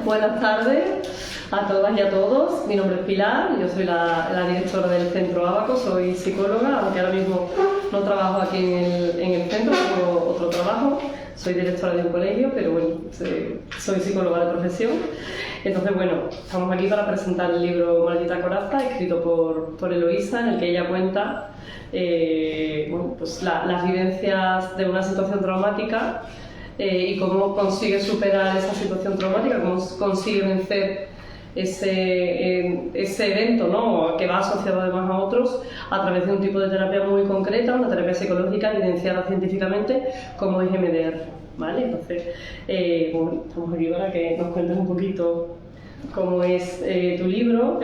Buenas tardes a todas y a todos. Mi nombre es Pilar, yo soy la directora del Centro Ábaco, soy psicóloga, aunque ahora mismo no trabajo aquí en el centro, tengo otro trabajo. Soy directora de un colegio, pero bueno, soy psicóloga de profesión. Entonces, bueno, estamos aquí para presentar el libro Maldita Coraza, escrito por Eloísa, en el que ella cuenta pues las vivencias de una situación traumática y cómo consigue superar esa situación traumática, cómo consigue vencer ese evento, ¿no?, que va asociado además a otros a través de un tipo de terapia muy concreta, una terapia psicológica evidenciada científicamente como es EMDR, ¿vale? Entonces, bueno, estamos aquí para que nos cuentes un poquito cómo es tu libro.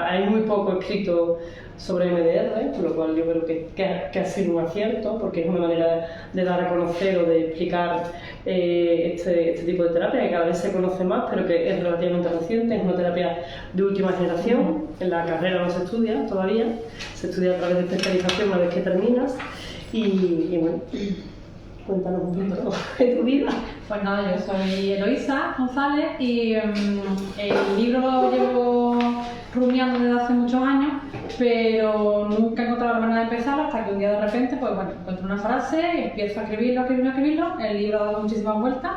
Hay muy poco escrito sobre MDR, por lo cual yo creo que ha sido un acierto, porque es una manera de dar a conocer o de explicar este tipo de terapia, que cada vez se conoce más, pero que es relativamente reciente, es una terapia de última generación. En la carrera no se estudia todavía, se estudia a través de especialización una vez que terminas, y bueno, cuéntanos un poquito de tu vida. Pues nada, yo soy Eloísa González y el libro lo llevo rumiando desde hace muchos años, pero nunca he encontrado la manera de empezar hasta que un día de repente, pues bueno, encuentro una frase y empiezo a escribirlo. El libro ha dado muchísimas vueltas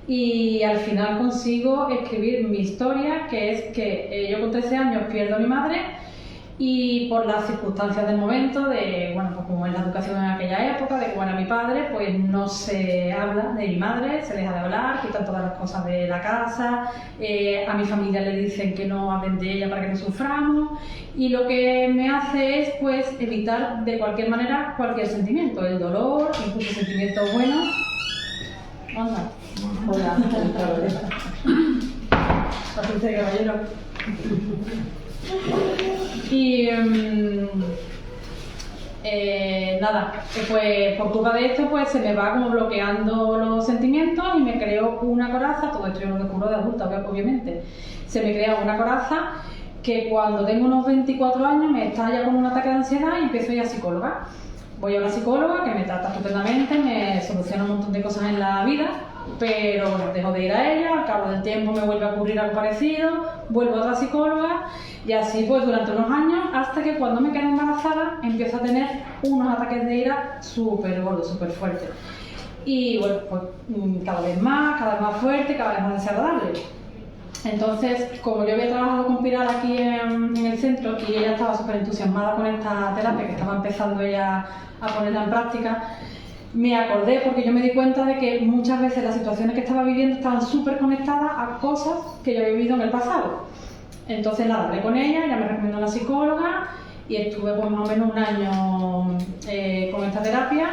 y al final consigo escribir mi historia, que es que yo con 13 años pierdo a mi madre. Y por las circunstancias del momento, bueno, pues como es la educación en aquella época, de que bueno, mi padre, pues no se habla de mi madre, se deja de hablar, quitan todas las cosas de la casa, a mi familia le dicen que no hablen de ella para que no suframos, y lo que me hace es pues evitar de cualquier manera cualquier sentimiento, el dolor, incluso sentimientos buenos. Anda. Hola. Paciencia, caballero. Y nada, pues por culpa de esto pues se me va como bloqueando los sentimientos y me creo una coraza. Todo esto yo lo descubro de adulta, obviamente. Se me crea una coraza que cuando tengo unos 24 años me estalla con un ataque de ansiedad y empiezo a ir a psicóloga. Voy a una psicóloga que me trata estupendamente, me soluciona un montón de cosas en la vida, pero bueno, dejo de ir a ella, al cabo del tiempo me vuelve a ocurrir algo parecido, vuelvo a otra psicóloga y así pues durante unos años, hasta que cuando me quedo embarazada empiezo a tener unos ataques de ira súper gordos, súper fuertes. Y bueno, pues cada vez más fuerte, cada vez más desagradable. Entonces, como yo había trabajado con Pilar aquí en el centro y ella estaba súper entusiasmada con esta terapia, que estaba empezando ella a ponerla en práctica, me acordé porque yo me di cuenta de que muchas veces las situaciones que estaba viviendo estaban súper conectadas a cosas que yo había vivido en el pasado. Entonces nada, hablé con ella, ella me recomendó una psicóloga y estuve pues más o menos un año con esta terapia.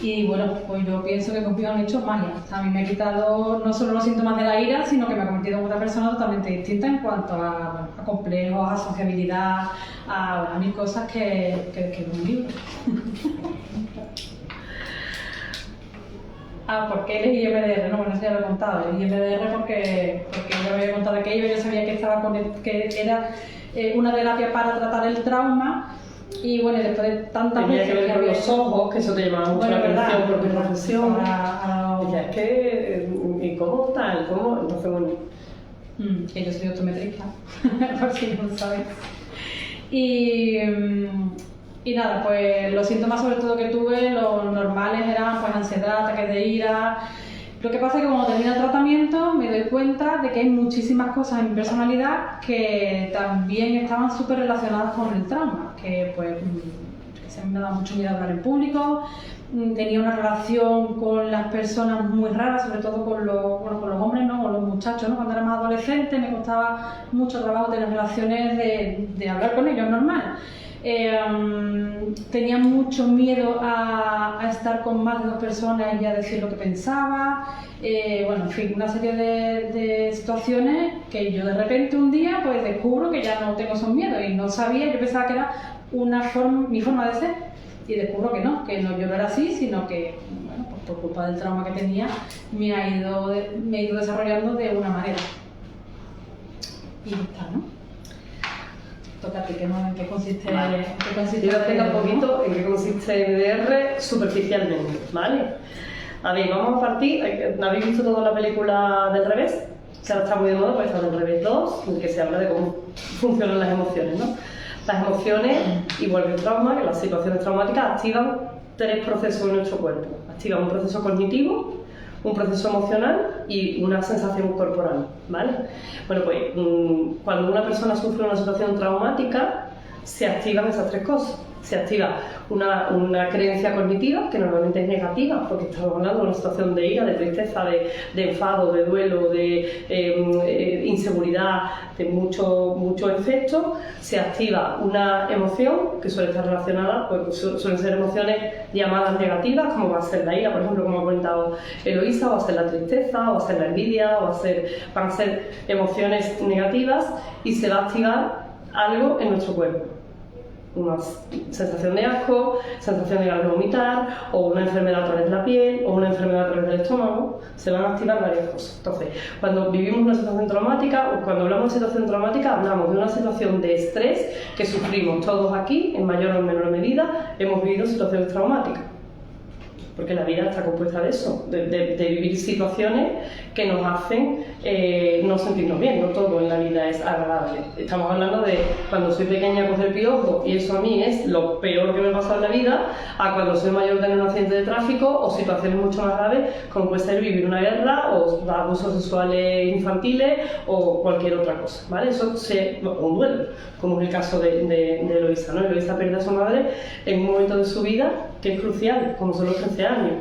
Y bueno, pues yo pienso que conmigo han hecho magia. O sea, a mí me ha quitado no solo los síntomas de la ira, sino que me ha convertido en una persona totalmente distinta en cuanto a complejos, a sociabilidad, a mil cosas que describo en un libro. ¿Por qué elegí EMDR? No, bueno, eso ya lo he contado. Elegí EMDR porque yo me había contado aquello, yo sabía que era una terapia para tratar el trauma. Y bueno, después de tantas veces que ver con los ojos, que eso te llamaba mucho la atención por tu profesión. Ya es que, ¿y cómo tal? ¿Cómo? Entonces, bueno. Que yo soy optometrista, por si no lo sabes. Y nada, pues los síntomas sobre todo que tuve, los normales eran pues ansiedad, ataques de ira. Lo que pasa es que cuando termina el tratamiento me doy cuenta de que hay muchísimas cosas en mi personalidad que también estaban súper relacionadas con el trauma, que pues que me daba mucho miedo hablar en público, tenía una relación con las personas muy rara, sobre todo con los hombres, ¿no? Con los muchachos, ¿no? Cuando era más adolescente me costaba mucho trabajo tener relaciones de hablar con ellos normal. Tenía mucho miedo a estar con más de 2 personas y a decir lo que pensaba, bueno, en fin, una serie de situaciones que yo de repente un día pues descubro que ya no tengo esos miedos y no sabía, yo pensaba que era mi forma de ser y descubro que no, yo no era así, sino que bueno, pues por culpa del trauma que tenía me he ido desarrollando de una manera y ya está, ¿no? Tócate, ¿en qué consiste? Vale. Yo explico un poquito en qué consiste EMDR superficialmente, ¿vale? A ver, vamos a partir. ¿Habéis visto toda la película del revés? que ahora está muy de moda, pues está el revés 2, en el que se habla de cómo funcionan las emociones, ¿no? Las emociones, igual que el trauma, que las situaciones traumáticas, activan 3 procesos en nuestro cuerpo. Activan un proceso cognitivo, un proceso emocional y una sensación corporal, ¿vale? Bueno, pues cuando una persona sufre una situación traumática, se activan esas 3 cosas. Se activa una creencia cognitiva, que normalmente es negativa, porque estamos hablando de una situación de ira, de tristeza, de enfado, de duelo, de inseguridad, de muchos efectos. Se activa una emoción, que suele estar relacionada, pues suelen ser emociones llamadas negativas, como va a ser la ira, por ejemplo, como ha comentado Eloísa, o va a ser la tristeza, o va a ser la envidia, van a ser emociones negativas, y se va a activar algo en nuestro cuerpo. Una sensación de asco, sensación de ganas de vomitar, o una enfermedad a través de la piel, o una enfermedad a través del estómago. Se van a activar varias cosas. Entonces, cuando vivimos una situación traumática, o cuando hablamos de situación traumática, hablamos de una situación de estrés que sufrimos todos aquí, en mayor o menor medida, hemos vivido situaciones traumáticas. Porque la vida está compuesta de eso, de vivir situaciones que nos hacen no sentirnos bien. No todo en la vida es agradable. Estamos hablando de cuando soy pequeña coger piojo, y eso a mí es lo peor que me ha pasado en la vida, a cuando soy mayor tener un accidente de tráfico, o situaciones mucho más graves como puede ser vivir una guerra, o abusos sexuales infantiles, o cualquier otra cosa, ¿vale? Eso un duelo, como es el caso de Eloísa, ¿no? Eloísa pierde a su madre en un momento de su vida que es crucial, como son los 13 años.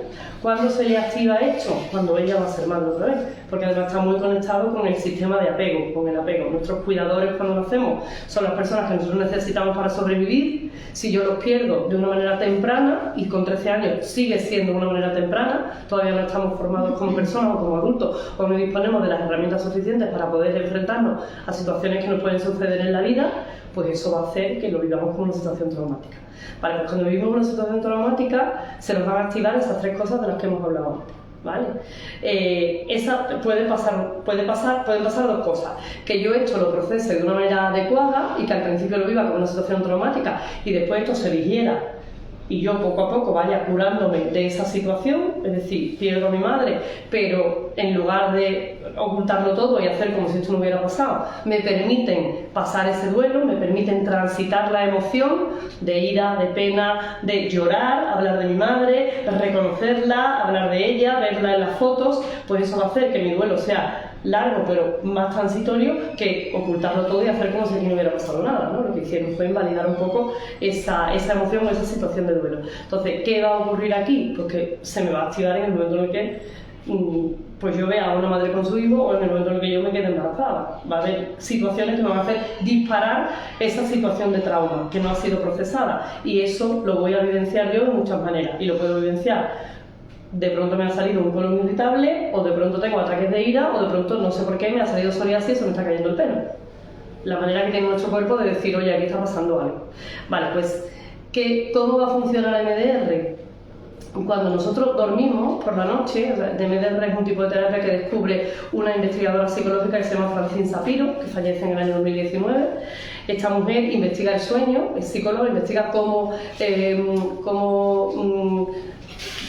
¿Cuándo se le activa esto? Cuando ella va a ser madre otra vez, porque además está muy conectado con el sistema de apego, con el apego. Nuestros cuidadores cuando nacemos son las personas que nosotros necesitamos para sobrevivir. Si yo los pierdo de una manera temprana, y con 13 años sigue siendo de una manera temprana, todavía no estamos formados como personas o como adultos, o no disponemos de las herramientas suficientes para poder enfrentarnos a situaciones que nos pueden suceder en la vida, pues eso va a hacer que lo vivamos como una situación traumática. Vale, pues cuando vivimos una situación traumática se nos van a activar esas 3 cosas de las que hemos hablado antes, ¿vale? Pueden pasar 2 cosas: que yo esto lo procese de una manera adecuada y que al principio lo viva como una situación traumática y después esto se digiera y yo poco a poco vaya curándome de esa situación, es decir, pierdo a mi madre, pero en lugar de ocultarlo todo y hacer como si esto no hubiera pasado, me permiten pasar ese duelo, me permiten transitar la emoción de ira, de pena, de llorar, hablar de mi madre, reconocerla, hablar de ella, verla en las fotos. Pues eso va a hacer que mi duelo sea largo pero más transitorio que ocultarlo todo y hacer como si aquí no hubiera pasado nada, ¿no? Lo que hicieron fue invalidar un poco esa emoción o esa situación de duelo. Entonces, ¿qué va a ocurrir aquí? Pues que se me va a activar en el momento en el que pues yo vea a una madre con su hijo, o en el momento en el que yo me quede embarazada. Va a haber situaciones que me van a hacer disparar esa situación de trauma que no ha sido procesada, y eso lo voy a vivenciar yo de muchas maneras, y lo puedo vivenciar. De pronto me ha salido un colon irritable, o de pronto tengo ataques de ira, o de pronto no sé por qué me ha salido psoriasis y se me está cayendo el pelo. La manera que tiene nuestro cuerpo de decir, oye, aquí está pasando algo. Vale, pues, ¿cómo va a funcionar MDR? Cuando nosotros dormimos por la noche, MDR es un tipo de terapia que descubre una investigadora psicológica que se llama Francine Shapiro, que fallece en el año 2019. Esta mujer investiga el sueño, es psicóloga, investiga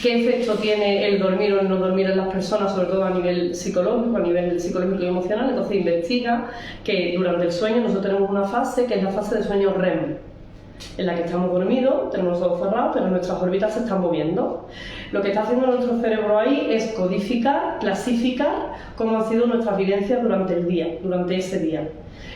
qué efecto tiene el dormir o el no dormir en las personas, sobre todo a nivel psicológico y emocional. Entonces investiga que durante el sueño nosotros tenemos una fase que es la fase de sueño REM, en la que estamos dormidos, tenemos los ojos cerrados, pero nuestras órbitas se están moviendo. Lo que está haciendo nuestro cerebro ahí es codificar, clasificar cómo han sido nuestras vivencias durante el día, durante ese día.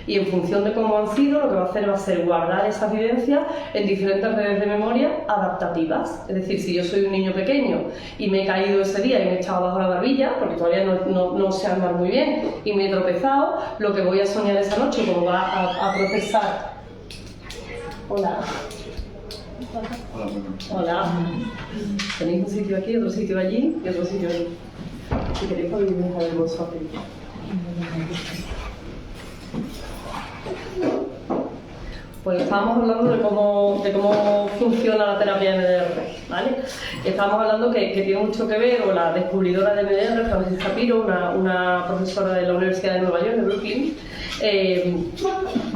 Y en función de cómo han sido, lo que va a ser guardar esas vivencias en diferentes redes de memoria adaptativas. Es decir, si yo soy un niño pequeño y me he caído ese día y me he echado bajo la barbilla, porque todavía no sé andar muy bien y me he tropezado, lo que voy a soñar esa noche, como va a procesar. Hola. Hola. Tenéis un sitio aquí, otro sitio allí y otro sitio allí. Si queréis podéis dejar el bolso aquí. Pues estábamos hablando de cómo funciona la terapia MDR, ¿vale? Estábamos hablando que tiene mucho que ver, o la descubridora de MDR, Francine Shapiro, una profesora de la Universidad de Nueva York, de Brooklyn,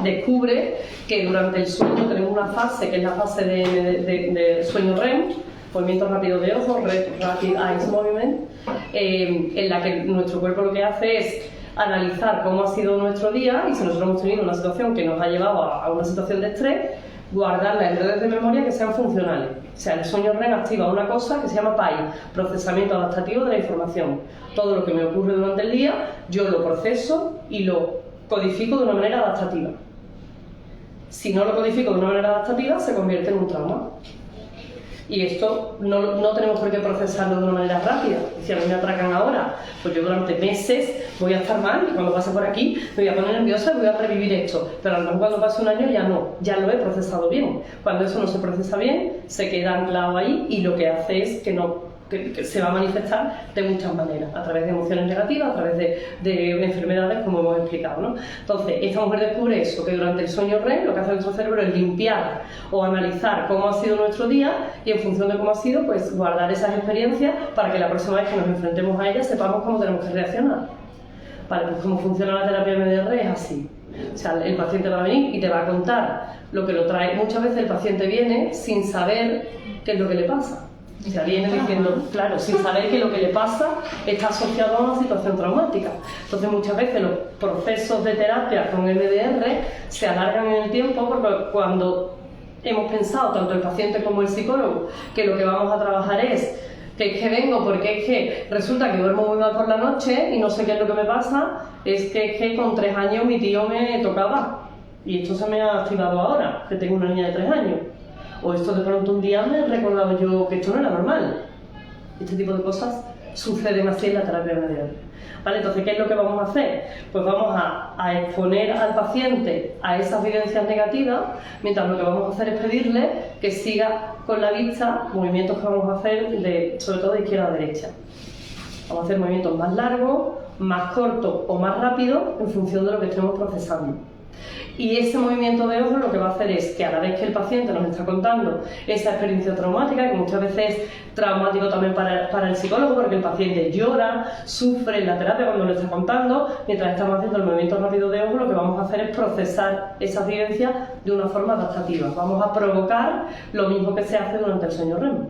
descubre que durante el sueño tenemos una fase, que es la fase de sueño REM, movimiento rápido de ojos, Rapid Eye Movement, en la que nuestro cuerpo lo que hace es analizar cómo ha sido nuestro día y si nosotros hemos tenido una situación que nos ha llevado a una situación de estrés, guardarla en redes de memoria que sean funcionales. O sea, el sueño REM activa una cosa que se llama PAI, procesamiento adaptativo de la información. Todo lo que me ocurre durante el día, yo lo proceso y lo codifico de una manera adaptativa. Si no lo codifico de una manera adaptativa, se convierte en un trauma. Y esto no tenemos por qué procesarlo de una manera rápida. Si a mí me atracan ahora, pues yo durante meses voy a estar mal y cuando pase por aquí me voy a poner nerviosa y voy a revivir esto. Pero a lo mejor cuando pase un año ya no, ya lo he procesado bien. Cuando eso no se procesa bien, se queda anclado ahí y lo que hace es que se va a manifestar de muchas maneras, a través de emociones negativas, a través de enfermedades, como hemos explicado, ¿no? Entonces, esta mujer descubre eso, que durante el sueño REM lo que hace nuestro cerebro es limpiar o analizar cómo ha sido nuestro día y en función de cómo ha sido, pues guardar esas experiencias para que la próxima vez que nos enfrentemos a ellas sepamos cómo tenemos que reaccionar. Vale, pues cómo funciona la terapia MDR es así. O sea, el paciente va a venir y te va a contar lo que lo trae. Muchas veces el paciente viene sin saber qué es lo que le pasa. O sea, viene diciendo, claro, sin saber que lo que le pasa está asociado a una situación traumática. Entonces, muchas veces los procesos de terapia con MDR se alargan en el tiempo porque cuando hemos pensado, tanto el paciente como el psicólogo, que lo que vamos a trabajar es que vengo porque es que resulta que duermo muy mal por la noche y no sé qué es lo que me pasa, es que con 3 años mi tío me tocaba y esto se me ha activado ahora, que tengo una niña de 3 años. O esto de pronto un día me he recordado yo que esto no era normal. Este tipo de cosas suceden así en la terapia MDR. ¿Vale? Entonces, ¿qué es lo que vamos a hacer? Pues vamos a exponer al paciente a esas vivencias negativas, mientras lo que vamos a hacer es pedirle que siga con la vista movimientos que vamos a hacer, sobre todo de izquierda a derecha. Vamos a hacer movimientos más largos, más cortos o más rápidos en función de lo que estemos procesando. Y ese movimiento de ojos lo que va a hacer es que a la vez que el paciente nos está contando esa experiencia traumática, que muchas veces es traumático también para el psicólogo, porque el paciente llora, sufre en la terapia cuando lo está contando, mientras estamos haciendo el movimiento rápido de ojos, lo que vamos a hacer es procesar esas vivencias de una forma adaptativa. Vamos a provocar lo mismo que se hace durante el sueño REM.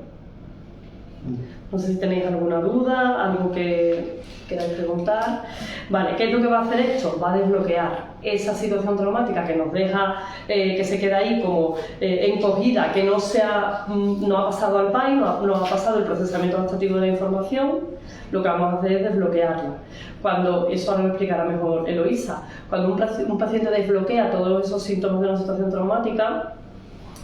No sé si tenéis alguna duda, algo que queráis preguntar. Vale, ¿qué es lo que va a hacer esto? Va a desbloquear esa situación traumática que nos deja, que se queda ahí como encogida, que no ha pasado al PAI, no ha pasado el procesamiento adaptativo de la información. Lo que vamos a hacer es desbloquearla. Eso ahora lo explicará mejor Eloísa. Cuando un paciente desbloquea todos esos síntomas de una situación traumática,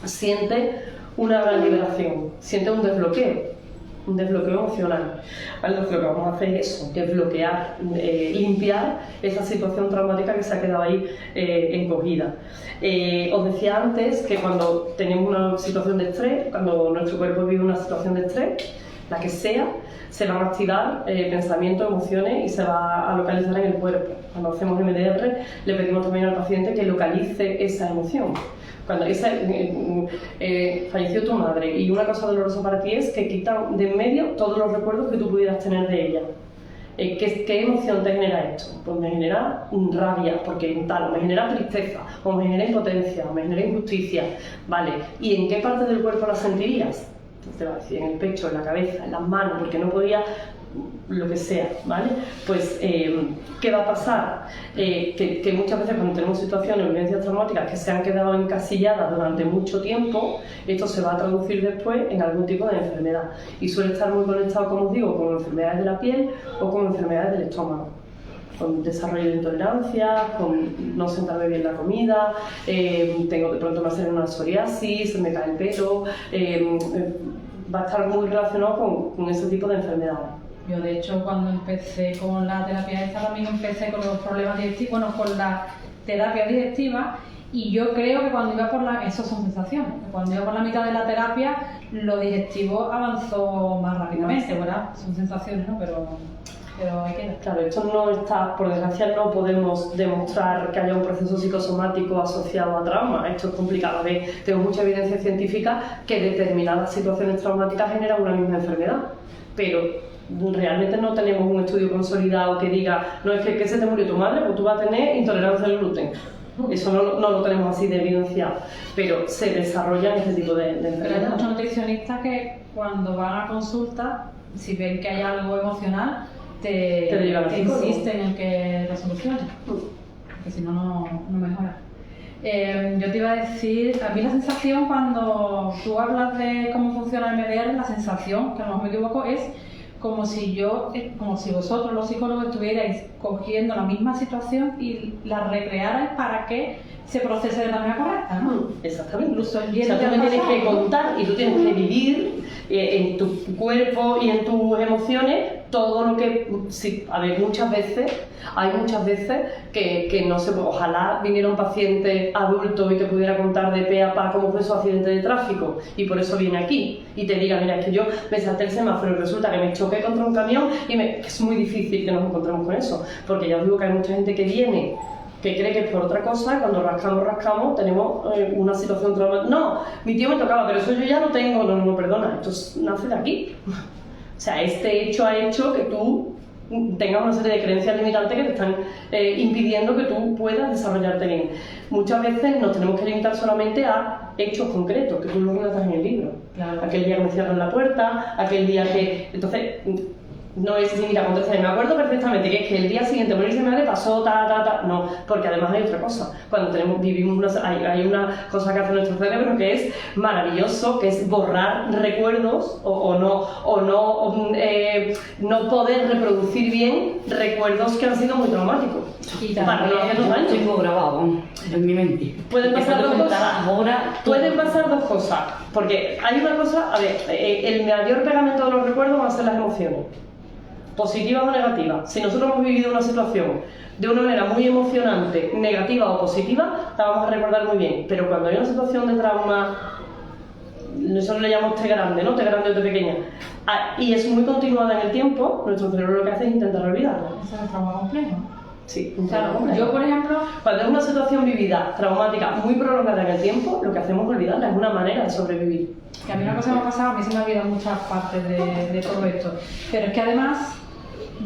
siente una gran liberación, siente un desbloqueo emocional. ¿Vale? Entonces, lo que vamos a hacer es eso, desbloquear, limpiar esa situación traumática que se ha quedado ahí encogida. Os decía antes que cuando tenemos una situación de estrés, cuando nuestro cuerpo vive una situación de estrés, la que sea, se van a activar pensamientos, emociones y se va a localizar en el cuerpo. Cuando hacemos MDR, le pedimos también al paciente que localice esa emoción. Cuando falleció tu madre y una cosa dolorosa para ti es que quitan de en medio todos los recuerdos que tú pudieras tener de ella. ¿Qué emoción te genera esto? Pues me genera rabia, porque tal, o me genera tristeza, o me genera impotencia, o me genera injusticia. Vale, ¿y en qué parte del cuerpo la sentirías? Entonces te va a decir, en el pecho, en la cabeza, en las manos, porque no podía, lo que sea, ¿vale? Pues, ¿qué va a pasar? Que muchas veces cuando tenemos situaciones, vivencias traumáticas que se han quedado encasilladas durante mucho tiempo, esto se va a traducir después en algún tipo de enfermedad. Y suele estar muy conectado, como os digo, con enfermedades de la piel o con enfermedades del estómago. Con desarrollo de intolerancia, con no sentarme bien la comida, tengo de pronto me hacer una psoriasis, se me cae el pelo, va a estar muy relacionado con ese tipo de enfermedades. Yo, de hecho, cuando empecé con la terapia esta, también empecé con los problemas digestivos, bueno, con la terapia digestiva, y yo creo que cuando iba eso son sensaciones, que cuando iba por la mitad de la terapia, lo digestivo avanzó más rápidamente, ¿verdad? Son sensaciones, ¿no? Pero ahí queda. Claro, esto no está, por desgracia no podemos demostrar que haya un proceso psicosomático asociado a trauma. Esto es complicado. Tengo mucha evidencia científica que determinadas situaciones traumáticas generan una misma enfermedad, pero realmente no tenemos un estudio consolidado que diga, no es que se te murió tu madre, pues tú vas a tener intolerancia al gluten. Eso no lo tenemos así de evidenciado, pero se desarrollan este tipo de enfermedades. Pero hay muchos nutricionistas que cuando van a consulta, si ven que hay algo emocional, te insisten en que lo soluciones, porque si no, no mejora. Yo te iba a decir, a mí la sensación cuando tú hablas de cómo funciona el MDR, la sensación, que a lo mejor me equivoco, es como si vosotros los psicólogos estuvierais cogiendo la misma situación y la recrearais para que se procese de manera correcta, ¿no? Exactamente. Incluso O sea, tú me tienes que contar y tú tienes que vivir en tu cuerpo y en tus emociones todo lo que... Sí, a ver, hay muchas veces que no sé, ojalá viniera un paciente adulto y te pudiera contar de pe a pa cómo fue su accidente de tráfico y por eso viene aquí y te diga, mira, es que yo me salté el semáforo y resulta que me choqué contra un camión y es muy difícil que nos encontremos con eso, porque ya os digo que hay mucha gente que viene que cree que es por otra cosa, cuando rascamos, tenemos una situación traumática. No, mi tío me tocaba, pero eso yo ya lo tengo. No, perdona, esto nace de aquí. O sea, este hecho ha hecho que tú tengas una serie de creencias limitantes que te están impidiendo que tú puedas desarrollarte bien. Muchas veces nos tenemos que limitar solamente a hechos concretos, que tú lo relatas en el libro. Claro. Aquel día que me cierran la puerta, aquel día que... Entonces... No es decir, mira, me acuerdo perfectamente que es que el día siguiente morirse mi madre pasó no, porque además hay otra cosa. Cuando hay una cosa que hace nuestro cerebro que es maravilloso, que es borrar recuerdos no poder reproducir bien recuerdos que han sido muy traumáticos. Y para no hacernos daño. Tengo grabado en mi mente. Pueden pasar dos cosas, porque hay una cosa, a ver, el mayor pegamento de los recuerdos van a ser las emociones. Positivas o negativas. Si nosotros hemos vivido una situación de una manera muy emocionante, negativa o positiva, la vamos a recordar muy bien. Pero cuando hay una situación de trauma, nosotros le llamamos T grande, ¿no? T grande o T pequeña, y es muy continuada en el tiempo, nuestro cerebro lo que hace es intentar olvidarla. Ese es el trauma complejo. Sí, Claro, yo por ejemplo, cuando es una situación vivida traumática muy prolongada en el tiempo, lo que hacemos es olvidarla, es una manera de sobrevivir. que a mí una cosa me ha pasado, a mí se me ha olvidado muchas partes de todo esto, pero es que además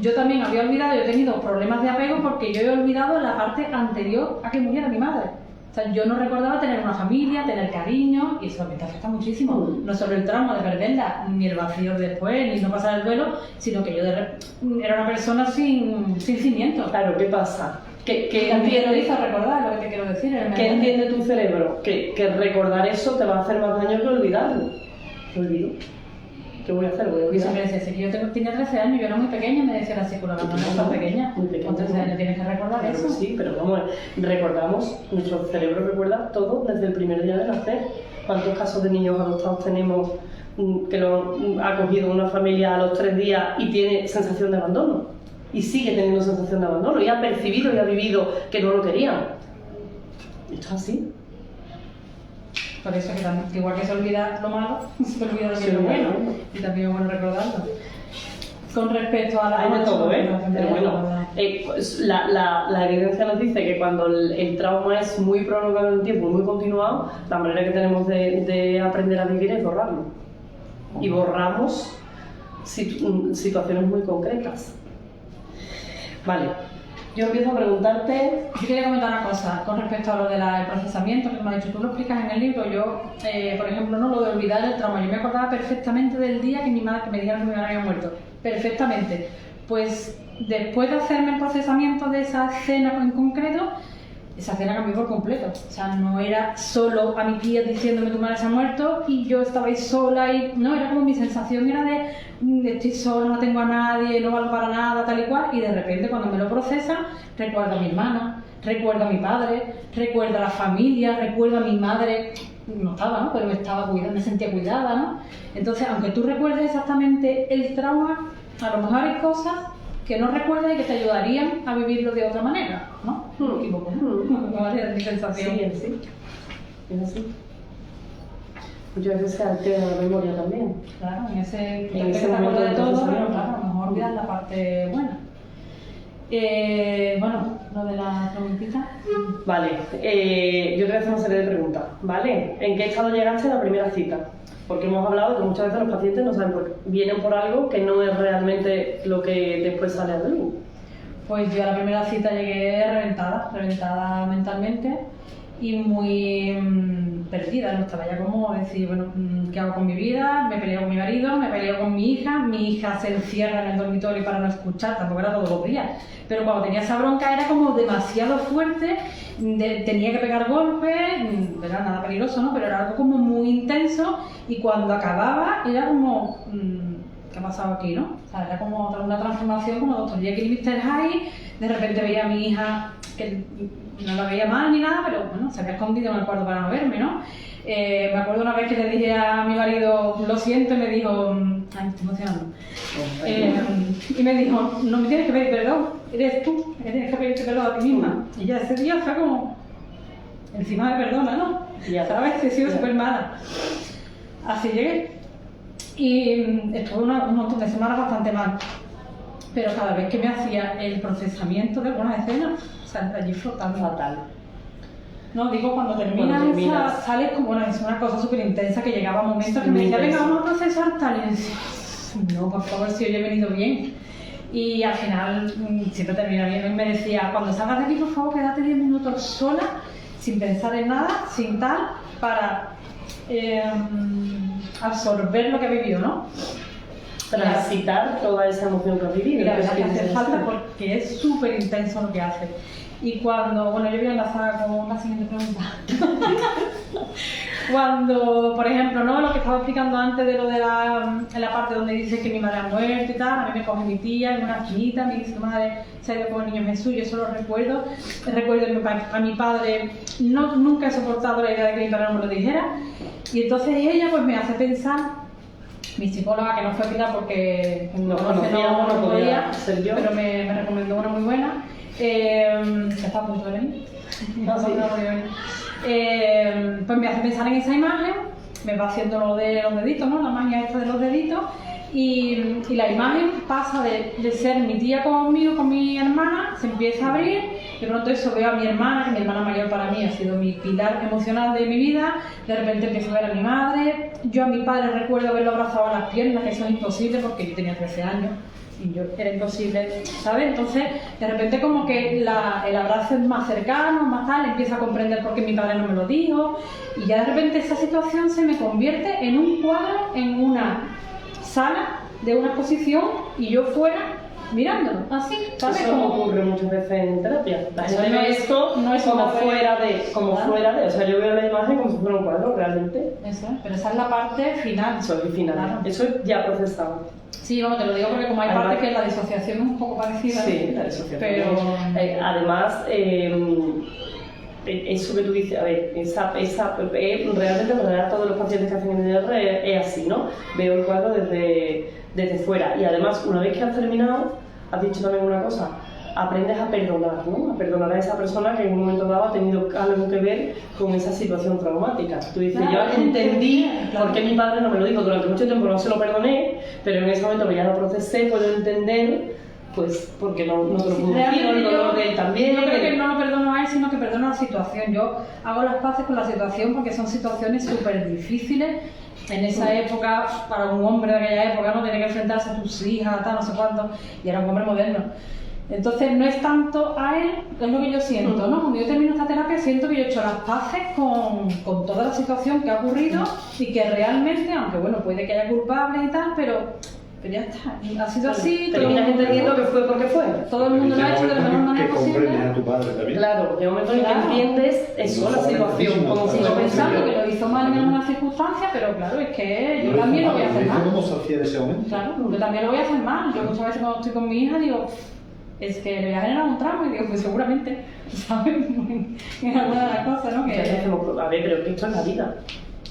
yo también había olvidado, yo he tenido problemas de apego porque yo he olvidado la parte anterior a que muriera mi madre. O sea, yo no recordaba tener una familia, tener cariño, y eso me afecta muchísimo. No solo el trauma de perderla, ni el vacío después, ni no pasar el duelo, sino que yo era una persona sin cimiento. Claro, ¿qué pasa? ¿Qué También lo hizo recordar, lo que te quiero decir. ¿Qué entiende tu cerebro? Que recordar eso te va a hacer más daño que olvidarlo. Lo olvido. ¿Qué voy a hacer? Voy a Yo olvidar. siempre decía, si yo tenía 13 años, yo era muy pequeña, me decía la psicóloga, no estás pequeña, Muy pequeña. con 13 años tienes que recordar Claro eso. que sí, pero vamos, recordamos, nuestro cerebro recuerda todo desde el primer día de nacer. ¿Cuántos casos de niños adoptados tenemos que lo ha acogido una familia a los 3 días y tiene sensación de abandono? Y sigue teniendo sensación de abandono, y ha percibido y ha vivido que no lo querían. Esto es así. Por eso que igual que se olvida lo malo, se olvida lo que es lo bueno, y también es bueno recordarlo. Con respecto a la... Hay de todo, pero bueno, pues la evidencia nos dice que cuando el trauma es muy prolongado en el tiempo, muy continuado, la manera que tenemos de aprender a vivir es borrarlo. Y borramos situaciones muy concretas. Vale, yo empiezo a preguntarte... Yo quería comentar una cosa con respecto a lo del procesamiento que me has dicho. Tú lo explicas en el libro. Yo, por ejemplo, no lo de olvidar el trauma. Yo me acordaba perfectamente del día que mi madre, que me dijeron que mi madre había muerto. Perfectamente. Pues después de hacerme el procesamiento de esa escena en concreto, esa escena cambió por completo. O sea, no era solo a mi tía diciéndome tu madre se ha muerto y yo estaba ahí sola y... No, era como mi sensación era de estoy sola, no tengo a nadie, no valgo para nada, tal y cual. Y de repente cuando me lo procesa, recuerdo a mi hermana, recuerdo a mi padre, recuerdo a la familia, recuerdo a mi madre... No estaba, ¿no? Pero me estaba cuidando, me sentía cuidada, ¿no? Entonces, aunque tú recuerdes exactamente el trauma, a lo mejor hay cosas que no recuerdas y que te ayudarían a vivirlo de otra manera, ¿no? Me equivoco, ¿no? No vale mi sensación. Sí, es así. Muchas veces se altera la memoria también. Claro, en ese momento momento de de todo, procesamiento. pero claro, a lo mejor olvidas la parte buena. Bueno, lo de la preguntita. Vale, yo te voy a hacer una serie de preguntas, ¿vale? ¿En qué estado llegaste a la primera cita? Porque hemos hablado de que muchas veces los pacientes no saben por qué. Vienen por algo que no es realmente lo que después sale a la luz. Pues yo a la primera cita llegué reventada mentalmente y muy perdida, no estaba ya como decir, bueno, ¿qué hago con mi vida? Me peleo con mi marido, me peleo con mi hija se encierra en el dormitorio para no escuchar, tampoco era todos los días, pero cuando tenía esa bronca era como demasiado fuerte, tenía que pegar golpes, no era nada peligroso, ¿no? Pero era algo como muy intenso y cuando acababa era como... ¿qué ha pasado aquí, no? O sea, era como una transformación como Dr. Jekyll y Mr. Hyde. De repente veía a mi hija que no la veía mal ni nada, pero bueno, se había escondido en el cuarto para no verme, ¿no? Me acuerdo una vez que le dije a mi marido, lo siento, y me dijo, ay, me estoy emocionando. Y me dijo, no me tienes que pedir perdón, eres tú, tienes que pedirte perdón a ti misma. Y ya ese día fue como, encima me perdona, ¿no? Ya sabes, he sido súper mala. Así llegué. Y estuve un montón de semanas bastante mal, pero cada vez que me hacía el procesamiento de alguna escena, salí allí flotando. Fatal. No, digo, cuando terminas, sales como, bueno, es una cosa súper intensa que llegaba a momentos que me decía, venga, vamos a procesar tal, y decía, no, por favor, si hoy he venido bien. Y al final siempre termina bien, y me decía, cuando salgas de aquí, por favor, quédate 10 minutos sola, sin pensar en nada, sin tal, para... absorber lo que ha vivido, ¿no? Transitar toda esa emoción que ha vivido. Y la verdad que hace falta porque es súper intenso lo que hace. Y cuando, bueno, yo voy a enlazar con la siguiente pregunta. Cuando, por ejemplo, ¿no? Lo que estaba explicando antes de lo de en la parte donde dice que mi madre ha muerto y tal, a mí me coge mi tía en una esquinita, me dice, madre, se ha ido con el niño Jesús, yo eso lo recuerdo. Recuerdo a mi padre, nunca he soportado la idea de que mi padre no me lo dijera. Y entonces ella pues me hace pensar, mi psicóloga, que no fue Pilar porque no podía ser yo, pero me recomendó una muy buena, que está a punto de venir, no podía venir. Pues me hace pensar en esa imagen, me va haciendo lo de los deditos, ¿no? La magia esta de los deditos, y la imagen pasa de ser mi tía conmigo, con mi hermana, se empieza a abrir. De pronto eso veo a mi hermana, que mi hermana mayor para mí ha sido mi pilar emocional de mi vida. De repente empiezo a ver a mi madre. Yo a mi padre recuerdo haberlo abrazado a las piernas, que eso es imposible porque yo tenía 13 años y yo era imposible, ¿sabes? Entonces de repente como que el abrazo es más cercano, más tal, empiezo a comprender por qué mi padre no me lo dijo, y ya de repente esa situación se me convierte en un cuadro, en una sala de una exposición y yo fuera mirándolo, así, ¿sabes? Eso ocurre muchas veces en terapia. La gente ve esto no es como fuera de, o sea, yo veo la imagen como si fuera un cuadro realmente. Eso, pero esa es la parte final. Eso es el final. Claro. Eso es ya procesado. Sí, vamos, te lo digo porque como hay parte que la disociación es un poco parecida. Sí, la disociación. Pero además, eso que tú dices, a ver, realmente en realidad todos los pacientes que hacen MDR es así, ¿no? Veo el cuadro desde fuera, y además una vez que has terminado, has dicho también una cosa, aprendes a perdonar, ¿no? A perdonar a esa persona que en un momento dado ha tenido algo que ver con esa situación traumática. Tú dices, claro, yo entendí por qué mi padre no me lo dijo, durante mucho tiempo no se lo perdoné, pero en ese momento que ya lo procesé, puedo entender, pues, porque no te lo pudo decir, el dolor de él también. Yo creo que no lo perdono a él, sino que perdono la situación. Yo hago las paces con la situación porque son situaciones súper difíciles. En esa época, para un hombre de aquella época, no tenía que enfrentarse a tus hijas, tal, no sé cuánto, y era un hombre moderno. Entonces no es tanto a él, es lo que yo siento, ¿no? Cuando yo termino esta terapia siento que yo he hecho las paces con toda la situación que ha ocurrido y que realmente, aunque bueno, puede que haya culpables y tal, pero ya está, ha sido así. Terminas entendiendo que fue porque fue. Todo el mundo lo ha hecho de la mejor manera posible. Que comprendes a tu padre también. Claro, de un momento en que entiendes eso, la situación, como si Sigo lo pensando que lo hizo mal en alguna circunstancia, pero claro, es que yo también lo voy a hacer mal. ¿Cómo se hacía en ese momento? Claro, yo también lo voy a hacer mal. Yo muchas veces cuando estoy con mi hija digo, es que le voy a generar un trauma, y digo, pues seguramente, ¿sabes? En alguna de las cosas, ¿no? A ver, pero que esto es la vida.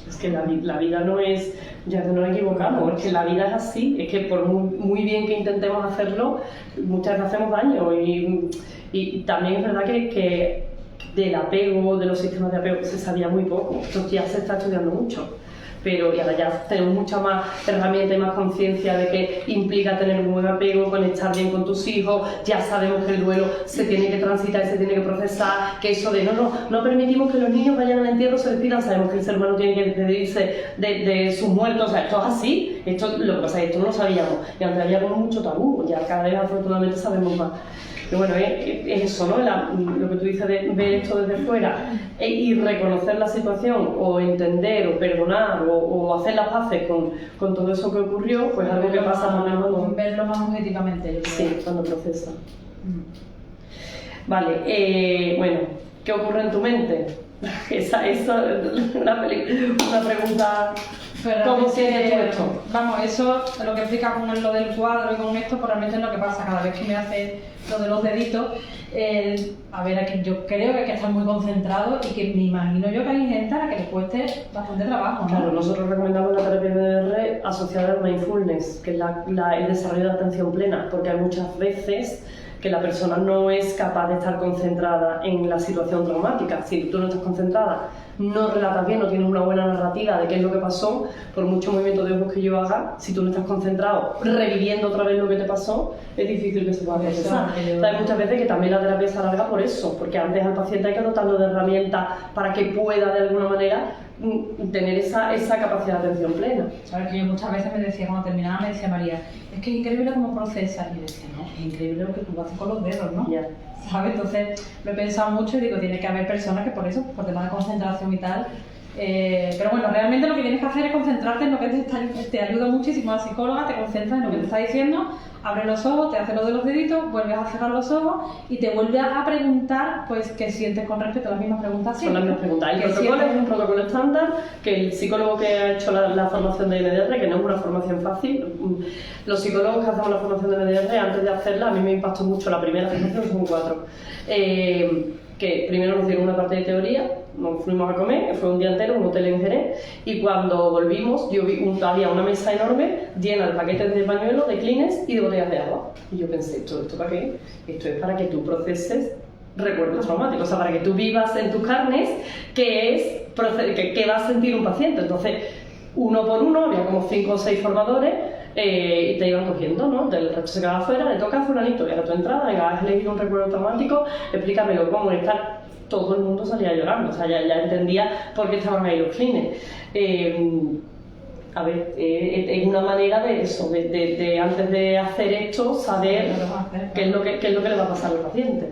Es que la vida no es, ya que no nos equivocamos, es que la vida es así, es que por muy bien que intentemos hacerlo, muchas veces hacemos daño, y también es verdad que del apego, de los sistemas de apego, se sabía muy poco, esto ya se está estudiando mucho. Pero y ahora ya tenemos mucha más herramienta y más conciencia de que implica tener un buen apego, conectar bien con tus hijos, ya sabemos que el duelo se tiene que transitar, se tiene que procesar, que eso de no permitimos que los niños vayan al entierro, se despidan, sabemos que el ser humano tiene que despedirse de sus muertos, o sea, esto es así, lo que pasa es que esto no lo sabíamos, y antes había como mucho tabú, ya cada vez afortunadamente sabemos más. Y bueno, es eso, ¿no? Lo que tú dices de ver esto desde fuera y reconocer la situación o entender o perdonar o hacer las paces con todo eso que ocurrió, pues algo que pasa también cuando... Verlo más objetivamente, yo creo. Sí, cuando procesa. Vale, bueno, ¿qué ocurre en tu mente? Esa es una pregunta. Pero ¿Cómo sientes tú esto? Vamos, eso, lo que explica con lo del cuadro y con esto, pues realmente es lo que pasa cada vez que me hace lo de los deditos. A ver, aquí yo creo que hay que estar muy concentrado y que me imagino yo que hay gente a la que le cueste bastante trabajo, ¿no? Claro, nosotros recomendamos la terapia MDR asociada al mindfulness, que es el desarrollo de la atención plena, porque hay muchas veces que la persona no es capaz de estar concentrada en la situación traumática. Si tú no estás concentrada, no relatas bien, no tienes una buena narrativa de qué es lo que pasó, por mucho movimiento de ojos que yo haga, si tú no estás concentrado reviviendo otra vez lo que te pasó, es difícil que se pueda procesar. Hay muchas veces que también la terapia se alarga por eso, porque antes al paciente hay que dotarlo de herramientas para que pueda de alguna manera tener esa capacidad de atención plena. Sabes que yo muchas veces me decía, cuando terminaba me decía María, es que es increíble cómo procesas. Y yo decía, no, es increíble lo que tú haces con los dedos, ¿no? Ya. ¿Sabes? Entonces lo he pensado mucho y digo, tiene que haber personas que por eso, por temas de concentración y tal. Pero bueno, realmente lo que tienes que hacer es concentrarte en lo que te ayuda muchísimo a la psicóloga, te concentras en lo que te está diciendo, abres los ojos, te hace lo de los deditos, vuelves a cerrar los ojos y te vuelve a preguntar pues qué sientes con respecto a las mismas preguntas. Son las mismas preguntas. El protocolo es un protocolo estándar que el psicólogo que ha hecho la formación de MDR, que no es una formación fácil, los psicólogos que hacemos la formación de MDR, antes de hacerla, a mí me impactó mucho la primera formación, son 4. Que primero nos dieron una parte de teoría, nos fuimos a comer, fue un día entero, un hotel en Jerez, y cuando volvimos yo vi había una mesa enorme llena de paquetes de pañuelos, de Kleenex y de botellas de agua. Y yo pensé, ¿esto para qué? Esto es para que tú proceses recuerdos traumáticos, o sea, para que tú vivas en tus carnes qué va a sentir un paciente. Entonces, uno por uno, había como 5 o 6 formadores, y te iban cogiendo, ¿no? El resto se quedaba afuera, le toca a fulanito, y a tu entrada, venga, has elegido un recuerdo traumático, explícamelo, cómo está. Todo el mundo salía llorando, o sea, ya entendía por qué estaban ahí los Kleenex. A ver, es una manera de eso, de antes de hacer esto, saber qué es lo que le va a pasar al paciente.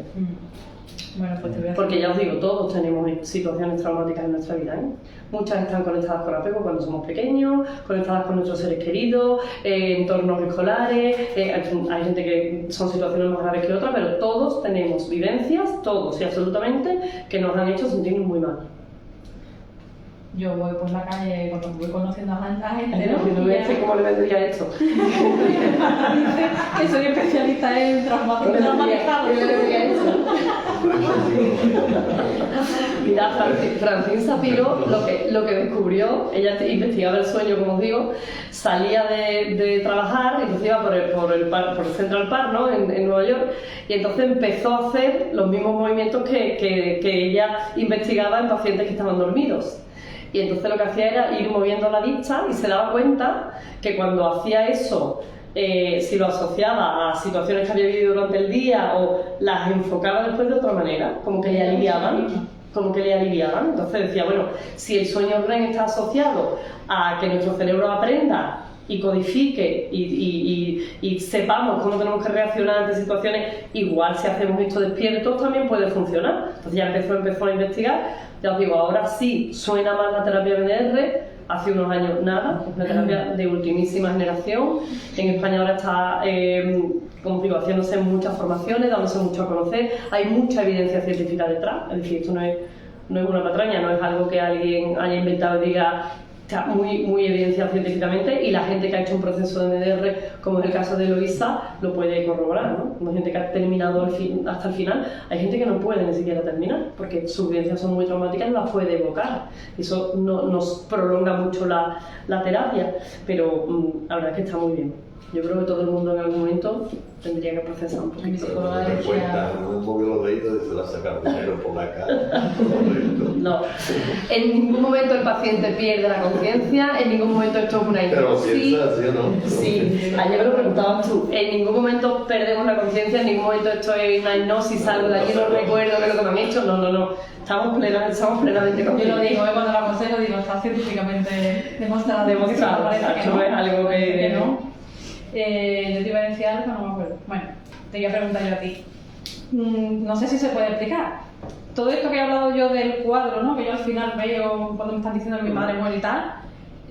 Bueno, pues te voy a hacer... Porque ya os digo, todos tenemos situaciones traumáticas en nuestra vida, ¿eh? Muchas están conectadas con apego cuando somos pequeños, conectadas con nuestros seres queridos, entornos escolares, hay gente que son situaciones más graves que otras, pero todos tenemos vivencias, todos y absolutamente, que nos han hecho sentirnos muy mal. Yo voy por la calle cuando voy conociendo a gente, ¿no? ¿no? Y ¿cómo le vendría esto? Que soy especialista en traumatizados. ¿Qué le vendría esto? Mira, Francine Sapiro lo que descubrió, ella investigaba el sueño, como os digo, salía de trabajar, entonces iba por el Central Park, ¿no? en Nueva York, y entonces empezó a hacer los mismos movimientos que ella investigaba en pacientes que estaban dormidos. Y entonces lo que hacía era ir moviendo la vista y se daba cuenta que cuando hacía eso, si lo asociaba a situaciones que había vivido durante el día o las enfocaba después de otra manera, como que le aliviaban. Entonces decía, bueno, si el sueño REM está asociado a que nuestro cerebro aprenda y codifique y sepamos cómo tenemos que reaccionar ante situaciones, igual si hacemos esto despiertos también puede funcionar. Entonces ya empezó a investigar. Ya os digo, ahora sí suena más la terapia MDR, hace unos años nada, es una terapia de ultimísima generación. En España ahora está, como digo, haciéndose muchas formaciones, dándose mucho a conocer, hay mucha evidencia científica detrás, es decir, esto no es una patraña, no es algo que alguien haya inventado y diga. Está muy evidenciado científicamente y la gente que ha hecho un proceso de MDR, como es el caso de Eloisa, lo puede corroborar, ¿no? Hay gente que ha terminado hasta el final, hay gente que no puede ni siquiera terminar porque sus vivencias son muy traumáticas y no las puede evocar. Eso nos prolonga mucho la terapia, pero la verdad es que está muy bien. Yo creo que todo el mundo en algún momento tendría que procesar un poquito. Mi psicóloga Me decía... cuenta, no me movió los deditos y se la saca primero por la cara. No, en ningún momento el paciente pierde la conciencia, en ningún momento esto es una hipnosis. Pero piensa, ¿sí o no? Sí, ayer me lo preguntabas tú, en ningún momento perdemos la conciencia, en ningún momento esto es una hipnosis, salgo de allí, no recuerdo que lo que me han hecho, no, estamos plenamente conscientes. Yo lo digo, cuando lo aconsejo digo, está científicamente demostrado. Demostrado, que no es algo que no. Yo te iba a decir algo, no me acuerdo. Bueno, te iba a preguntar yo a ti. no sé si se puede explicar. Todo esto que he hablado yo del cuadro, ¿no? Que yo al final veo cuando me están diciendo que mi madre muere y tal,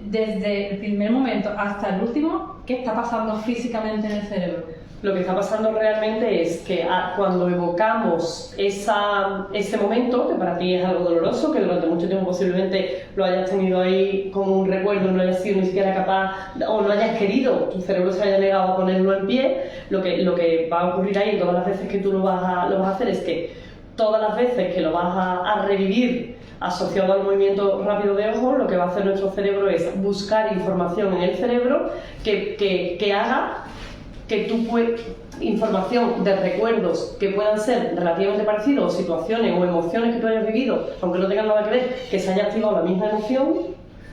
desde el primer momento hasta el último, ¿qué está pasando físicamente en el cerebro? Lo que está pasando realmente es que cuando evocamos ese momento, que para ti es algo doloroso, que durante mucho tiempo posiblemente lo hayas tenido ahí como un recuerdo, no hayas sido ni siquiera capaz, o no hayas querido, tu cerebro se haya negado a ponerlo en pie, lo que va a ocurrir ahí todas las veces que tú lo vas a hacer es que todas las veces que lo vas a revivir asociado al movimiento rápido de ojos, lo que va a hacer nuestro cerebro es buscar información en el cerebro que haga que tú información de recuerdos que puedan ser relativamente parecidos, o situaciones o emociones que tú hayas vivido, aunque no tengan nada que ver, que se haya activado la misma emoción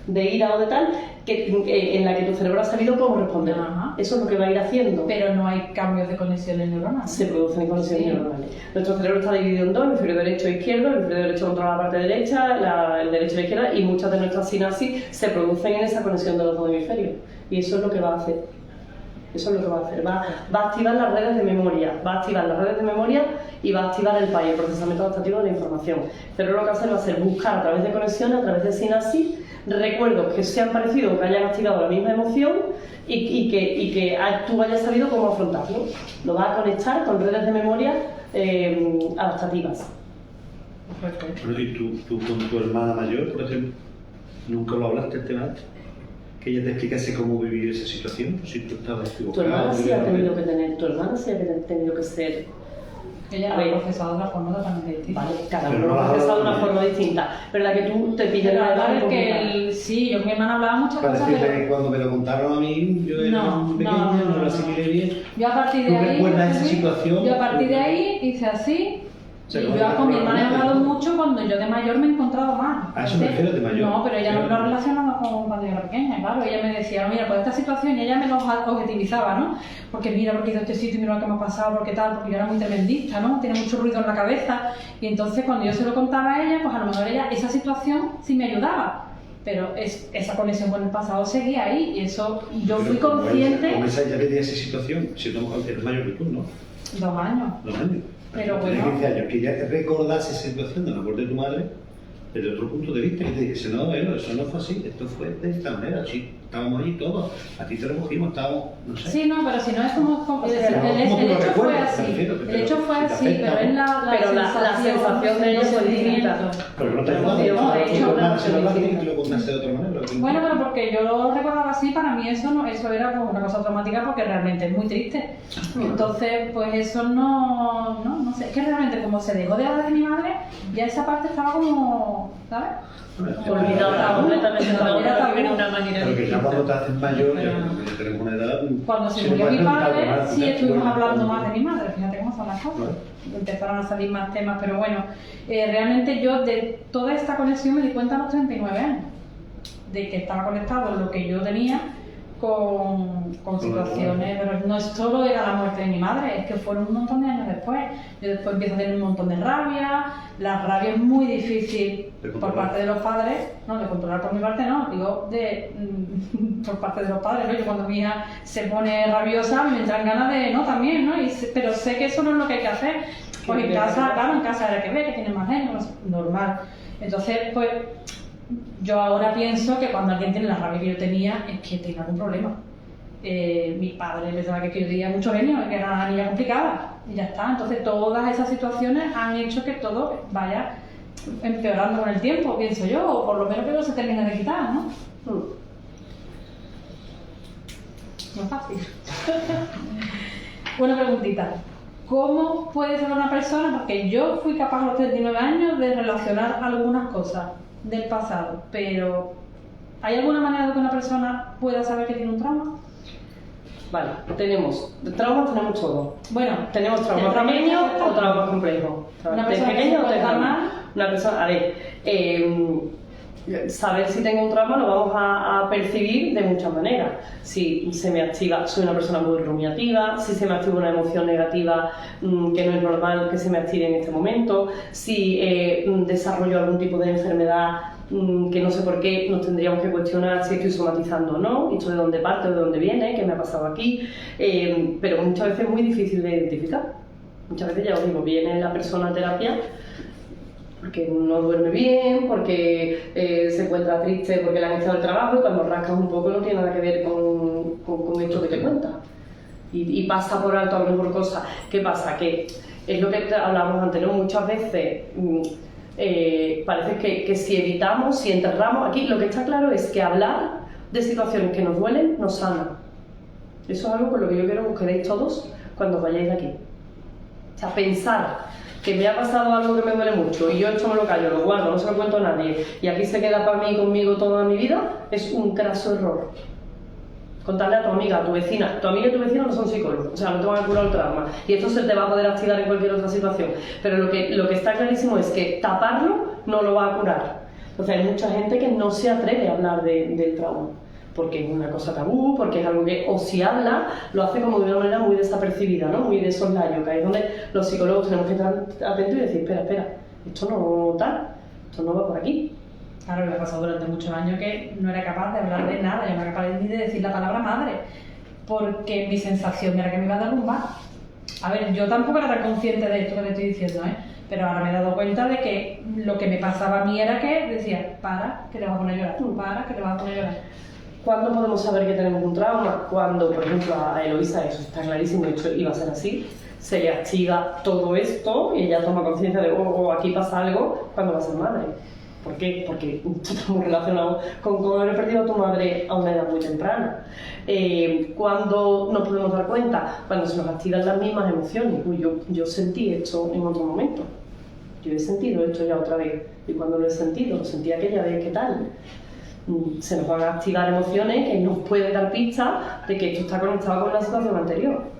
de ira o de tal, en la que tu cerebro ha sabido cómo responder. Ajá. Eso es lo que va a ir haciendo. Pero no hay cambios de conexiones neuronales. Se producen conexiones neuronales. Nuestro cerebro está dividido en dos, el hemisferio derecho e izquierdo. El hemisferio derecho controla la parte derecha, el derecho y la izquierda, y muchas de nuestras sinapsis se producen en esa conexión de los dos hemisferios. Y eso es lo que va a hacer. Eso es lo que va a hacer. Va a activar las redes de memoria, y va a activar el PAI, el procesamiento adaptativo de la información. Pero lo que va a hacer va a ser buscar a través de conexiones, a través de sinapsis, recuerdos que sean parecidos, que hayan activado la misma emoción y que tú hayas sabido cómo afrontarlo. Lo vas a conectar con redes de memoria adaptativas. Bueno, y tú con tu hermana mayor, por ejemplo, ¿nunca lo hablaste el tema antes? Que ella te explicase cómo vivir esa situación, si tú estabas equivocado. Tu hermana sí ha tenido que ser. Ella lo ha procesado de una forma totalmente distinta. Vale, cada uno lo ha procesado de una forma distinta. Pero la que tú te pillas Pero la hablar edad que sí, yo con mi hermana hablaba muchas Para cosas, decirle pero que cuando me lo contaron a mí, yo era muy pequeña, no la asimilé bien. yo a partir de ¿Tú ahí, recuerdas esa situación? Yo a partir de ahí hice así. Se Y lo yo con mi recuerdo, hermana he ¿no? hablado mucho cuando yo de mayor me he encontrado mal. A eso me refiero de mayor. No, pero ella no lo ha relacionado con cuando yo era pequeña, claro. Ella me decía, mira, pues esta situación, y ella me lo objetivizaba, ¿no? Porque mira, porque he ido a este sitio, mira lo que me ha pasado, porque tal, porque yo era muy tremendista, ¿no? Tiene mucho ruido en la cabeza. Y entonces cuando yo se lo contaba a ella, pues a lo mejor ella, esa situación sí me ayudaba. Pero esa conexión con el pasado seguía ahí, y eso yo fui consciente. ¿Cómo esa ya veía esa situación? Si no, eres mayor que tú, ¿no? 2 años. 2 años. Pero Tienes bueno. 15 años, que ya recordase esa situación de la muerte de tu madre desde otro punto de vista, y te dijese, no, bueno, eso no fue así, esto fue de esta manera, sí, estábamos allí todos, a ti te lo cogimos, estábamos, no sé. Sí, no, pero si no es como O sea, el hecho fue recuerdas, así, me refiero, el hecho fue si te así, afecta, pero es la sensación de ella el fue sentimiento. distinta. Pero no te No, ayudaba, yo, ¿no? de Tu hecho, hermana se lo no, hablaste y te lo contaste de otra manera. Bueno, pero porque yo lo recordaba así, para mí eso era como una cosa traumática porque realmente es muy triste. Entonces, pues eso no sé, es que realmente como se dejó de hablar de mi madre, ya esa parte estaba como, ¿sabes? Olvidada completamente, cada uno lo vive de una manera Pero que ya cuando te distinta. haces mayor, ya tenemos una edad. Cuando se sí, murió puedes mi preguntar, padre, ¿verdad? sí estuvimos Bueno, hablando más de mi madre, fíjate cómo son las cosas. Bueno. Empezaron a salir más temas, pero bueno, realmente yo de toda esta conexión me di cuenta a los 39 años, de que estaba conectado lo que yo tenía con situaciones, pero no solo era la muerte de mi madre, es que fueron un montón de años después. Yo después empiezo a tener un montón de rabia, la rabia es muy difícil por parte de los padres, no, de controlar por mi parte no, digo por parte de los padres, ¿no? Yo cuando mi hija se pone rabiosa me entran ganas de, no, también, ¿no? Pero sé que eso no es lo que hay que hacer, pues en casa, claro, en casa era que ver, que tiene más años, normal. Entonces, pues yo ahora pienso que cuando alguien tiene la rabia que yo tenía es que tiene algún problema. Mi padre pensaba que yo tenía mucho genio, que era una niña complicada y ya está. Entonces todas esas situaciones han hecho que todo vaya empeorando con el tiempo, pienso yo, o por lo menos que no se termine de quitar, ¿no? No es fácil. Una preguntita. ¿Cómo puede ser una persona? Porque yo fui capaz a los 39 años de relacionar algunas cosas del pasado, pero ¿hay alguna manera de que una persona pueda saber que tiene un trauma? Vale, traumas tenemos todos. Bueno, Tenemos traumas trauma pequeños afecta. o traumas complejos. Una ¿De persona que pequeño se o de encuentra grande? mal. Una persona, a ver, saber si tengo un trauma lo vamos a percibir de muchas maneras. Si se me activa, soy una persona muy rumiativa, si se me activa una emoción negativa que no es normal que se me active en este momento, si desarrollo algún tipo de enfermedad que no sé por qué, nos tendríamos que cuestionar si estoy somatizando o no, esto de dónde parte o de dónde viene, qué me ha pasado aquí, pero muchas veces es muy difícil de identificar. Muchas veces, ya os digo, viene la persona a terapia porque no duerme bien, porque se encuentra triste porque le han echado el trabajo, y cuando rascas un poco no tiene nada que ver con esto que te cuenta. Y pasa por alto a lo mejor cosas. ¿Qué pasa? Que es lo que hablábamos antes, ¿no? Muchas veces parece que si evitamos, si enterramos, aquí lo que está claro es que hablar de situaciones que nos duelen nos sana. Eso es algo por lo que yo quiero que os quedéis todos cuando os vayáis de aquí. O sea, pensar que me ha pasado algo que me duele mucho y yo esto me lo callo, lo guardo, no se lo cuento a nadie y aquí se queda para mí y conmigo toda mi vida, es un craso error. Contarle a tu amiga, a tu vecina. Tu amiga y tu vecino no son psicólogos, o sea, no te van a curar el trauma. Y esto se te va a poder activar en cualquier otra situación. Pero lo que está clarísimo es que taparlo no lo va a curar. Entonces hay mucha gente que no se atreve a hablar del trauma. Porque es una cosa tabú, porque es algo que, o si habla, lo hace como de una manera muy desapercibida, ¿no? Muy de soslayo, que ahí es donde los psicólogos tenemos que estar atentos y decir, espera, esto no va por aquí. Claro, me ha pasado durante muchos años que no era capaz de hablar de nada, yo no era capaz ni de decir la palabra madre, porque mi sensación era que me iba a derrumbar. A ver, yo tampoco era tan consciente de esto que te estoy diciendo, pero ahora me he dado cuenta de que lo que me pasaba a mí era que decía, para, que te vas a poner a llorar, para, que te vas a poner a llorar. ¿Cuándo podemos saber que tenemos un trauma? Cuando, por ejemplo, a Eloisa, eso está clarísimo, de hecho iba a ser así, se le activa todo esto y ella toma conciencia de, aquí pasa algo, cuando va a ser madre. ¿Por qué? Porque está muy relacionado con haber perdido a tu madre a una edad muy temprana. ¿Cuándo nos podemos dar cuenta? Cuando se nos activan las mismas emociones. Uy, yo sentí esto en otro momento. Yo he sentido esto ya otra vez. Y cuando lo he sentido, lo sentí aquella vez, ¿qué tal? Se nos van a activar emociones que nos pueden dar pistas de que esto está conectado con la situación anterior.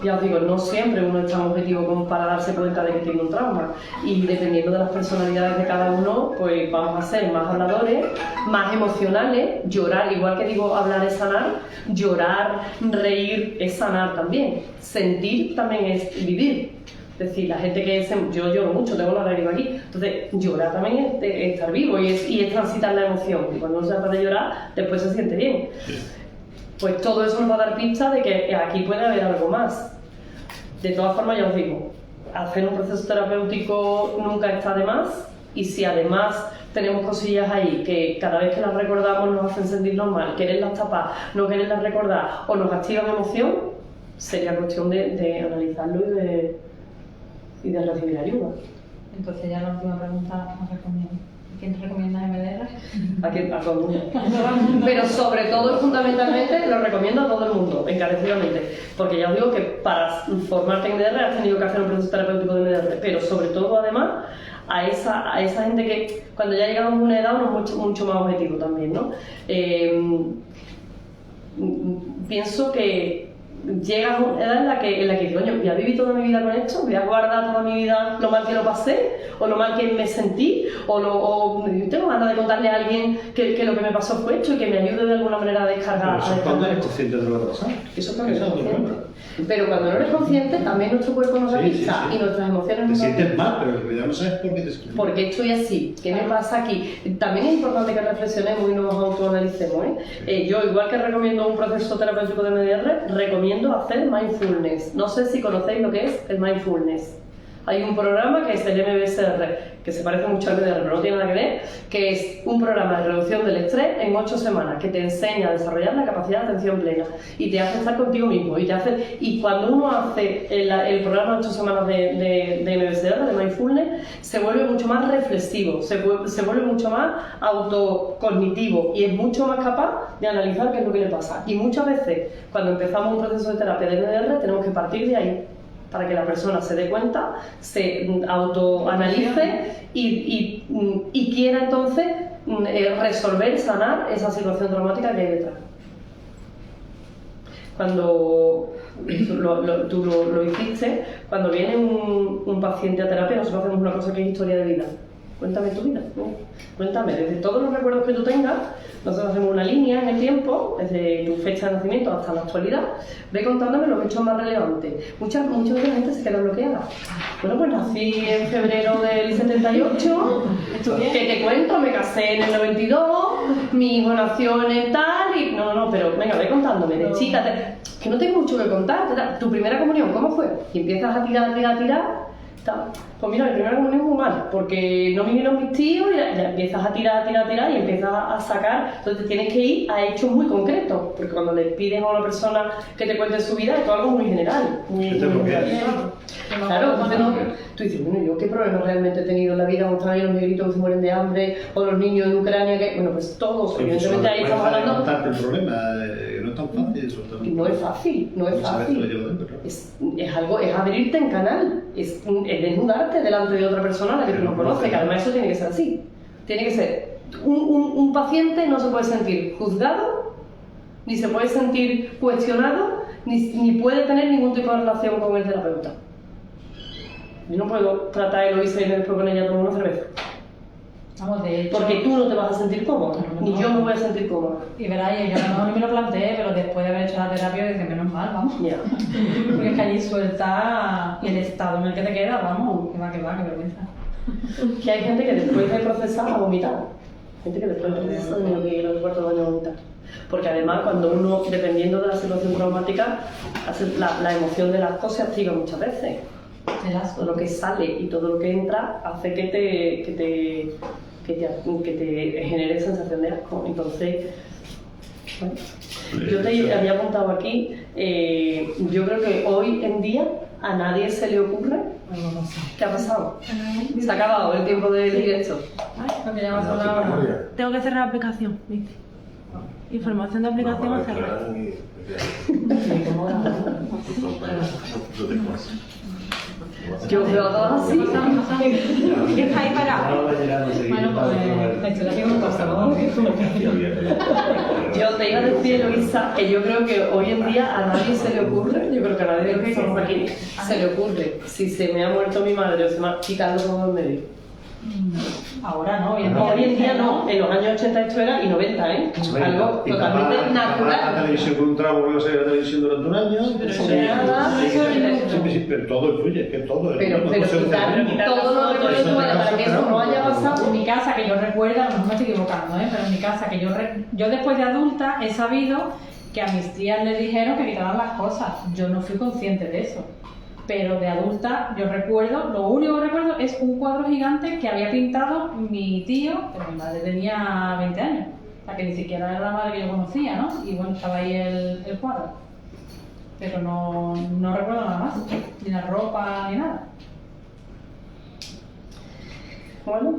Ya os digo, no siempre uno es tan objetivo como para darse cuenta de que tiene un trauma, y dependiendo de las personalidades de cada uno, pues vamos a ser más habladores, más emocionales. Llorar, igual que digo hablar es sanar, llorar, reír es sanar también, sentir también es vivir. Es decir, la gente que yo lloro mucho, tengo la lágrima aquí, entonces llorar también es estar vivo y es transitar la emoción, y cuando uno se trata de llorar, después se siente bien. Pues todo eso nos va a dar pista de que aquí puede haber algo más. De todas formas, ya os digo, hacer un proceso terapéutico nunca está de más, y si además tenemos cosillas ahí que cada vez que las recordamos nos hacen sentirnos mal, quererlas tapar, no quererlas recordar o nos activan emoción, sería cuestión de analizarlo y de recibir ayuda. Entonces ya la última pregunta nos recomiendo. ¿Quién te recomienda MDR? A todo el mundo. Pero sobre todo y fundamentalmente lo recomiendo a todo el mundo, encarecidamente. Porque ya os digo que para formarte en MDR has tenido que hacer un proceso terapéutico de MDR. Pero sobre todo, además, a esa gente que cuando ya llegamos a una edad uno es mucho más objetivo también, ¿no? Pienso que llega una edad en la que digo, coño, voy a vivir toda mi vida con esto, voy a guardar toda mi vida lo mal que lo pasé, o lo mal que me sentí, o tengo ganas de contarle a alguien que lo que me pasó fue esto y que me ayude de alguna manera a descargar. Pero eso cuando eres consciente de lo que ha pasado. Eso también es consciente. Pero cuando no eres consciente, también nuestro cuerpo nos avisa y nuestras emociones nos avisan. Te sientes mal, pero en realidad no sabes por qué te sientes mal. ¿Por qué estoy así? ¿Qué me pasa aquí? También es importante que reflexionemos y nos autoanalicemos, yo, igual que recomiendo un proceso terapéutico de MDR, recomiendo hacer mindfulness. No sé si conocéis lo que es el mindfulness. Hay un programa que es el MBSR, que se parece mucho al MDR, pero no tiene nada que ver, que es un programa de reducción del estrés en 8 semanas, que te enseña a desarrollar la capacidad de atención plena y te hace estar contigo mismo. Y cuando uno hace el programa de 8 semanas de MBSR, de mindfulness, se vuelve mucho más reflexivo, se vuelve mucho más autocognitivo y es mucho más capaz de analizar qué es lo que le pasa. Y muchas veces, cuando empezamos un proceso de terapia de MDR, tenemos que partir de ahí, para que la persona se dé cuenta, se autoanalice y quiera entonces resolver, sanar esa situación traumática que hay detrás. Cuando tú lo hiciste, cuando viene un paciente a terapia, nosotros hacemos una cosa que es historia de vida. Cuéntame tu vida, ¿no? Cuéntame, desde todos los recuerdos que tú tengas, nosotros hacemos una línea en el tiempo, desde tu fecha de nacimiento hasta la actualidad, ve contándome los hechos más relevantes. Mucha de la gente se queda bloqueada. Bueno, pues nací en febrero del 78, que te cuento, me casé en el 92, mi hijo nació en el tal, y no, pero venga, ve contándome, de chica, que no tengo mucho que contar. Tu primera comunión, ¿cómo fue? Y empiezas a tirar. Pues mira, mi primera comunión muy mal, porque no vinieron mis tíos y ya empiezas a tirar y empiezas a sacar. Entonces tienes que ir a hechos muy concretos, porque cuando le pides a una persona que te cuente su vida, es algo muy general. Muy general. Claro, entonces tú dices, bueno, ¿yo qué problemas realmente he tenido en la vida? ¿Cómo están ahí los negritos que se mueren de hambre? ¿O los niños en Ucrania? Que... Bueno, pues todos, evidentemente ahí estamos hablando... contarte el problema, no es tan fácil eso también. No es fácil. Es algo, es abrirte en canal, es desnudarte delante de otra persona a la que tú no conoces, que además eso tiene que ser así. Tiene que ser, un paciente no se puede sentir juzgado, ni se puede sentir cuestionado, ni puede tener ningún tipo de relación con el terapeuta. Yo no puedo tratar a Eloisa y después con ella a tomar una cerveza. Vamos, de hecho... Porque tú no te vas a sentir cómoda, ni yo me voy a sentir cómoda. Y verás, yo a lo mejor ni me lo planteé, pero después de haber hecho la terapia, dije, menos mal, vamos. Ya. Porque es que allí suelta el estado en el que te queda, vamos, que va, que vergüenza. Que hay gente que después de procesar ha vomitado. Gente que después de procesar ha tenido que ir al cuarto de baño a vomitar. Porque además cuando uno, dependiendo de la situación traumática, la emoción de las cosas activa muchas veces. Todo lo que sale y todo lo que entra hace que te genere sensación de asco. Entonces, bueno, yo te había apuntado aquí, yo creo que hoy en día a nadie se le ocurre. ¿Qué ha pasado? Se ha acabado el tiempo del directo. Porque ya vas a la hora. Tengo que cerrar la aplicación, ¿viste? Información de aplicación a cerrar. Yo os veo a todos así. ¿Qué está ahí parado? Bueno, pues la historia tiene un costo. Yo te iba a decir, Eloisa, que yo creo que hoy en día a nadie se le ocurre, yo creo que a nadie de los que estamos aquí se le ocurre, si se me ha muerto mi madre o se me ha quitado todo en medio. Ahora no, Hoy en día no, en los años 80 esto era y 90, ¿eh? Algo totalmente natural. La televisión con un trago, porque se ve la televisión durante un año. Pero todo influye, es que todo es. Pero quitar todo lo que recuerdo para que eso no haya pasado. En mi casa, que yo recuerdo, a lo mejor me estoy equivocando, pero en mi casa, que yo después de adulta he sabido que a mis tías les dijeron que quitaran las cosas. Yo no fui consciente de eso. Pero de adulta, yo recuerdo, lo único que recuerdo es un cuadro gigante que había pintado mi tío, pero mi madre tenía 20 años, o sea que ni siquiera era la madre que yo conocía, ¿no? Y bueno, estaba ahí el cuadro. Pero no recuerdo nada más, ni la ropa, ni nada. Bueno.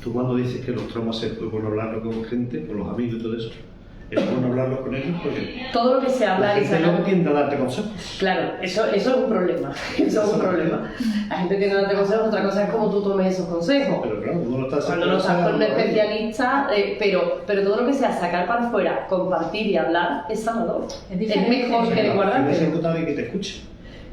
Tú cuando dices que los traumas es bueno hablarlo con gente, con los amigos y todo eso, es bueno hablarlo con ellos porque todo lo que se habla y la gente no tiende a darte consejos. Claro, eso es un problema. Eso es un problema. La gente tiende a darte consejos, otra cosa es cómo tú tomes esos consejos. Pero claro, uno no está cuando no estás con un especialista, pero todo lo que sea sacar para afuera, compartir y hablar es sanador. Es mejor que guardarte. Tienes que encontrar a alguien que te escuche.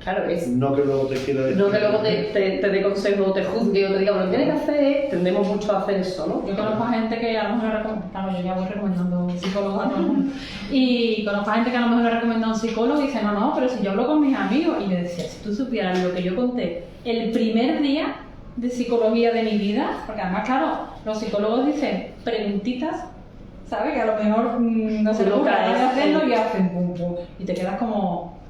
Claro, es. No que luego te quiera decir. No que luego te dé consejo, o te juzgue o te diga, bueno, tienes que hacer, tendemos mucho a hacer eso, ¿no? Yo conozco a gente que a lo mejor claro, yo ya voy recomendando psicólogos a todo el mundo. Y conozco a gente que a lo mejor le recomendado a un psicólogo y dice, no, pero si yo hablo con mis amigos. Y me decía, si tú supieras lo que yo conté el primer día de psicología de mi vida, porque además, claro, los psicólogos dicen preguntitas, ¿sabes? Que a lo mejor no se les ocurre hacerlo y hacen pum pum. Y te quedas como.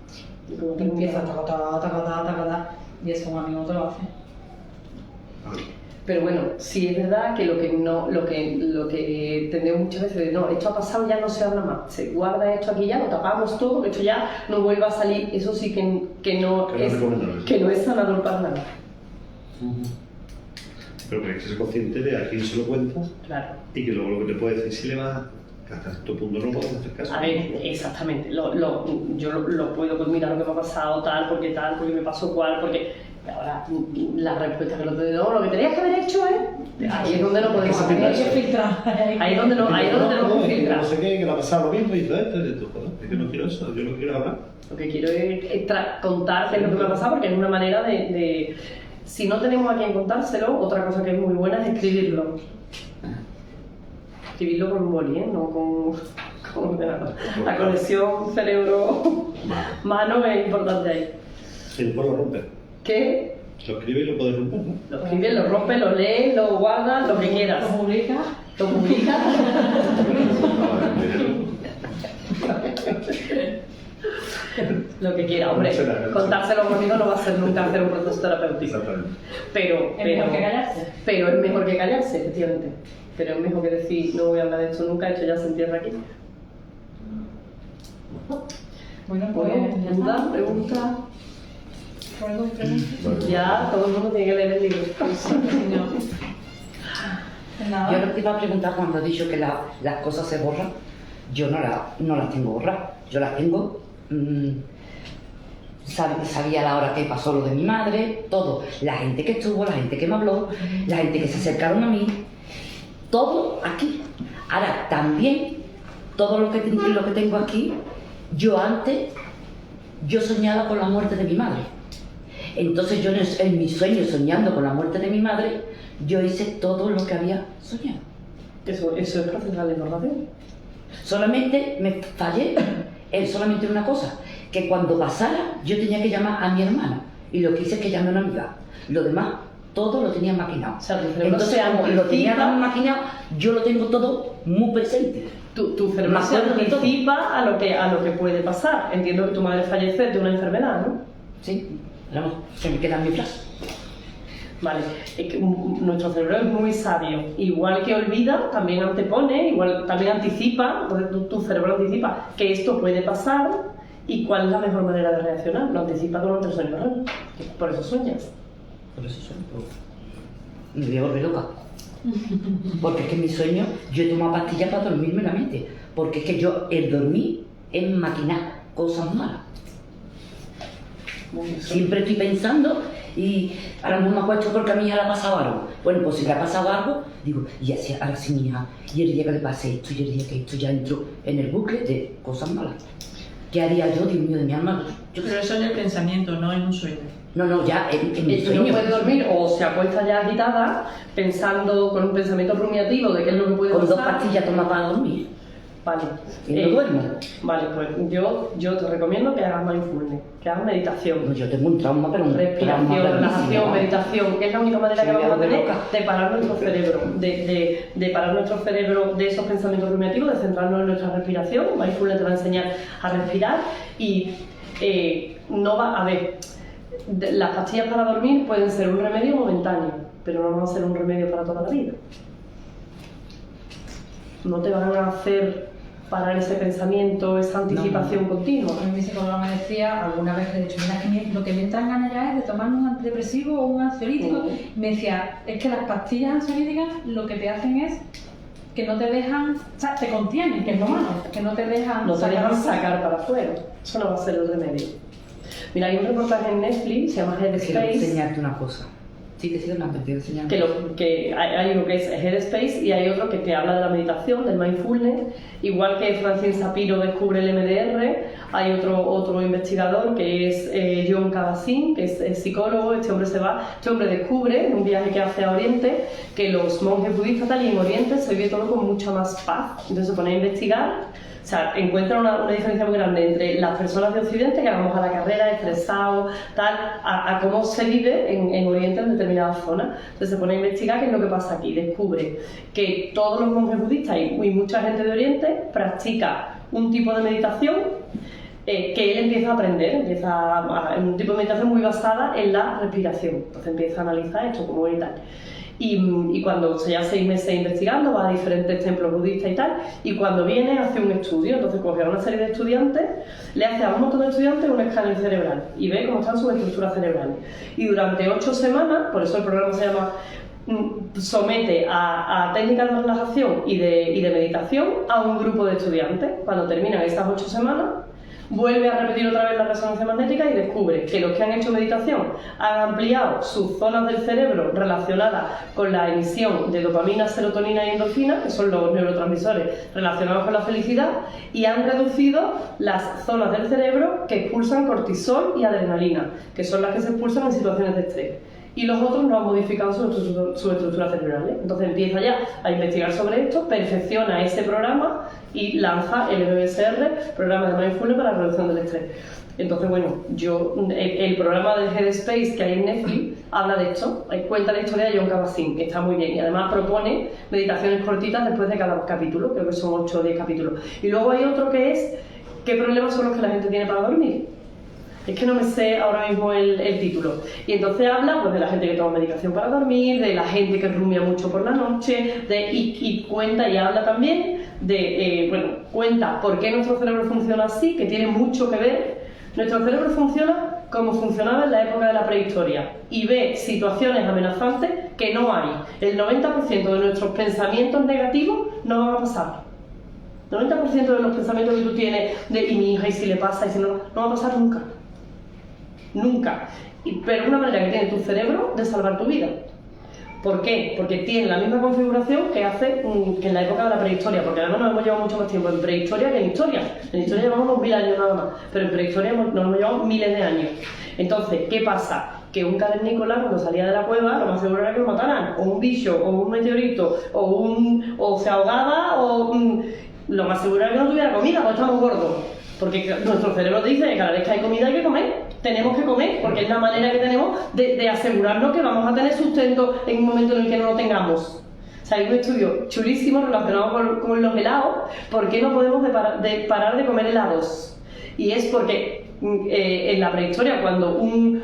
Y empieza tacatá, y eso un amigo te lo hace. Pero bueno, sí es verdad que lo que tenemos muchas veces de no, esto ha pasado, ya no se habla más, se guarda esto aquí ya, lo tapamos todo, que esto ya no vuelva a salir, eso sí que no es sanador para nada. Pero que hay que ser consciente de a quién se lo cuentas, claro. Y que luego lo que te puede decir si le va hasta cierto punto no puedes hacer caso. A ver, exactamente, yo lo puedo, pues mira lo que me ha pasado, porque me pasó cual, porque ahora la respuesta que lo te doy, lo que tenías que haber hecho es, ahí es donde no podemos filtrar. Ahí es donde tenemos que filtrar. No sé qué, que le ha pasado lo mismo y todo esto, es que no quiero eso, yo no quiero hablar. Lo que quiero es contarte lo que me ha pasado, porque es una manera de si no tenemos a quien contárselo, otra cosa que es muy buena es escribirlo. Escribirlo con un boli, no con ordenador. La conexión cerebro-mano es importante ahí. Y después lo rompes. ¿Qué? Lo escribes y lo puedes romper, ¿no? Lo escribes, lo rompes, lo lees, lo guardas, lo que quieras. Lo publicas. Lo publicas. Lo que quiera, hombre, No será, no será. contárselo conmigo no va a ser nunca hacer un proceso terapéutico. Exactamente. Pero Es mejor que callarse. Pero es mejor que callarse, efectivamente. Pero es mejor que decir, no voy a hablar de esto nunca, esto ya se entierra aquí. Bueno, pues Bueno, ya duda, está. pregunta. ¿Algo pregunta? Bueno, Ya todo el mundo tiene que leer el libro. No. Yo Nada. lo que te iba a preguntar cuando has dicho que las cosas se borran, yo no las tengo borradas. Yo las tengo. Sabía la hora que pasó lo de mi madre, todo. La gente que estuvo, la gente que me habló, la gente que se acercaron a mí, todo aquí. Ahora, también, todo lo que tengo aquí, yo soñaba con la muerte de mi madre. Entonces yo en mi sueño, soñando con la muerte de mi madre, yo hice todo lo que había soñado. Eso es procesar la información. Solamente me fallé en solamente una cosa, que cuando pasara yo tenía que llamar a mi hermana, y lo que hice es que llamé a una amiga. Lo demás, todo lo tenía maquinado. O sea, tu cerebro Entonces, se como lo tenía anticipa. tan maquinado, yo lo tengo todo muy presente. Tu cerebro Me se acuerdo de todo. anticipa a lo que puede pasar. Entiendo que tu madre fallece de una enfermedad, ¿no? Sí, vamos, se me queda en mi frase. Vale, es que nuestro cerebro es muy sabio. Igual que olvida, también antepone, igual también anticipa, entonces tu cerebro anticipa que esto puede pasar y cuál es la mejor manera de reaccionar. Lo anticipa durante el sueño REM. Por eso sueñas. Por eso sueño. Me voy a volver loca. Porque es que en mi sueño yo he tomado pastillas para dormirme la mente. Porque es que el dormir es maquinar cosas malas. Siempre estoy pensando y ahora mismo me acuesto porque a mi hija le ha pasado algo. Bueno, pues si le ha pasado algo, digo, y así, ahora sí mi hija, y el día que le pase esto, y el día que esto, ya entro en el bucle de cosas malas. ¿Qué haría yo, Dios mío, de mi alma? Pero eso en el pensamiento, no en un sueño. No, ya en mi Esto no sueño. puede dormir o se acuesta ya agitada pensando con un pensamiento rumiativo de qué es lo que puede Con pasar. 2 pastillas toma para dormir. Vale. Y no duermo. Vale, pues yo te recomiendo que hagas mindfulness, que hagas meditación. Yo tengo un trauma, pero un Respiración, trauma relajación, gravísimo. meditación, que es la única manera Sí, que me vamos a vuelve tener loca. de parar nuestro cerebro, de parar nuestro cerebro de esos pensamientos rumiativos, de centrarnos en nuestra respiración. Mindfulness te va a enseñar a respirar y no va a ver. Las pastillas para dormir pueden ser un remedio momentáneo, pero no van a ser un remedio para toda la vida. No te van a hacer parar ese pensamiento, esa anticipación continua. A mí mi psicóloga me decía alguna vez, de hecho, mira, que lo que me entra en ganas ya es de tomarme un antidepresivo o un ansiolítico. Me decía, es que las pastillas ansiolíticas lo que te hacen es que no te dejan, o sea, te contienen, que es lo malo, que no te dejan No te dejan sacar- sacar para afuera. Eso no va a ser el remedio. Mira, hay un reportaje en Netflix, se llama Quiero Headspace, enseñarte una cosa. Sí, te sigo una quiero enseñarte. que hay uno que es Headspace y hay otro que te habla de la meditación, del mindfulness. Igual que Francine Shapiro descubre el MDR, hay otro investigador que es John Kabat-Zinn, que es psicólogo. Este hombre descubre en un viaje que hace a Oriente que los monjes budistas tal y en Oriente se vive todo con mucha más paz. Entonces se pone a investigar. O sea, encuentra una diferencia muy grande entre las personas de Occidente que vamos a la carrera, estresados, tal, a cómo se vive en Oriente en determinadas zonas. Entonces se pone a investigar qué es lo que pasa aquí. Descubre que todos los monjes budistas y mucha gente de Oriente practica un tipo de meditación que él empieza a aprender, un tipo de meditación muy basada en la respiración. Entonces empieza a analizar esto como y tal. Y cuando se lleva 6 meses investigando, va a diferentes templos budistas y tal, y cuando viene hace un estudio. Entonces coge a una serie de estudiantes, le hace a un montón de estudiantes un escáner cerebral y ve cómo están sus estructuras cerebrales. Y durante 8 semanas, por eso el programa se llama, somete a técnicas de relajación y de meditación a un grupo de estudiantes. Cuando terminan esas 8 semanas, vuelve a repetir otra vez la resonancia magnética y descubre que los que han hecho meditación han ampliado sus zonas del cerebro relacionadas con la emisión de dopamina, serotonina y endorfina, que son los neurotransmisores relacionados con la felicidad, y han reducido las zonas del cerebro que expulsan cortisol y adrenalina, que son las que se expulsan en situaciones de estrés. Y los otros no han modificado su estructura cerebral. Entonces empieza ya a investigar sobre esto, perfecciona ese programa y lanza el MBSR, programa de Mindfulness para la reducción del estrés. Entonces, bueno, el programa de Headspace que hay en Netflix habla de esto, cuenta la historia de John Kabat-Zinn, que está muy bien, y además propone meditaciones cortitas después de cada capítulo, creo que son 8 o 10 capítulos. Y luego hay otro que es, ¿qué problemas son los que la gente tiene para dormir? Es que no me sé ahora mismo el título. Y entonces habla pues, de la gente que toma medicación para dormir, de la gente que rumia mucho por la noche, y cuenta y habla también de, cuenta por qué nuestro cerebro funciona así, que tiene mucho que ver. Nuestro cerebro funciona como funcionaba en la época de la prehistoria y ve situaciones amenazantes que no hay. El 90% de nuestros pensamientos negativos no van a pasar. El 90% de los pensamientos que tú tienes de y mi hija, y si le pasa, y si no, no va a pasar nunca. Nunca. Pero es una manera que tiene tu cerebro de salvar tu vida. ¿Por qué? Porque tiene la misma configuración que hace que en la época de la prehistoria, porque además nos hemos llevado mucho más tiempo en prehistoria que en historia. En historia llevamos unos 1000 años nada más, pero en prehistoria nos hemos llevado miles de años. Entonces, ¿qué pasa? Que un cavernícola cuando salía de la cueva lo más seguro era que lo mataran, o un bicho, o un meteorito, o se ahogaba, lo más seguro era que no tuviera comida, pues estamos gordos. Porque nuestro cerebro dice que cada vez que hay comida hay que comer. Tenemos que comer, porque es la manera que tenemos de asegurarnos que vamos a tener sustento en un momento en el que no lo tengamos. O sea, hay un estudio chulísimo relacionado con los helados. ¿Por qué no podemos parar de comer helados? Y es porque en la prehistoria, cuando un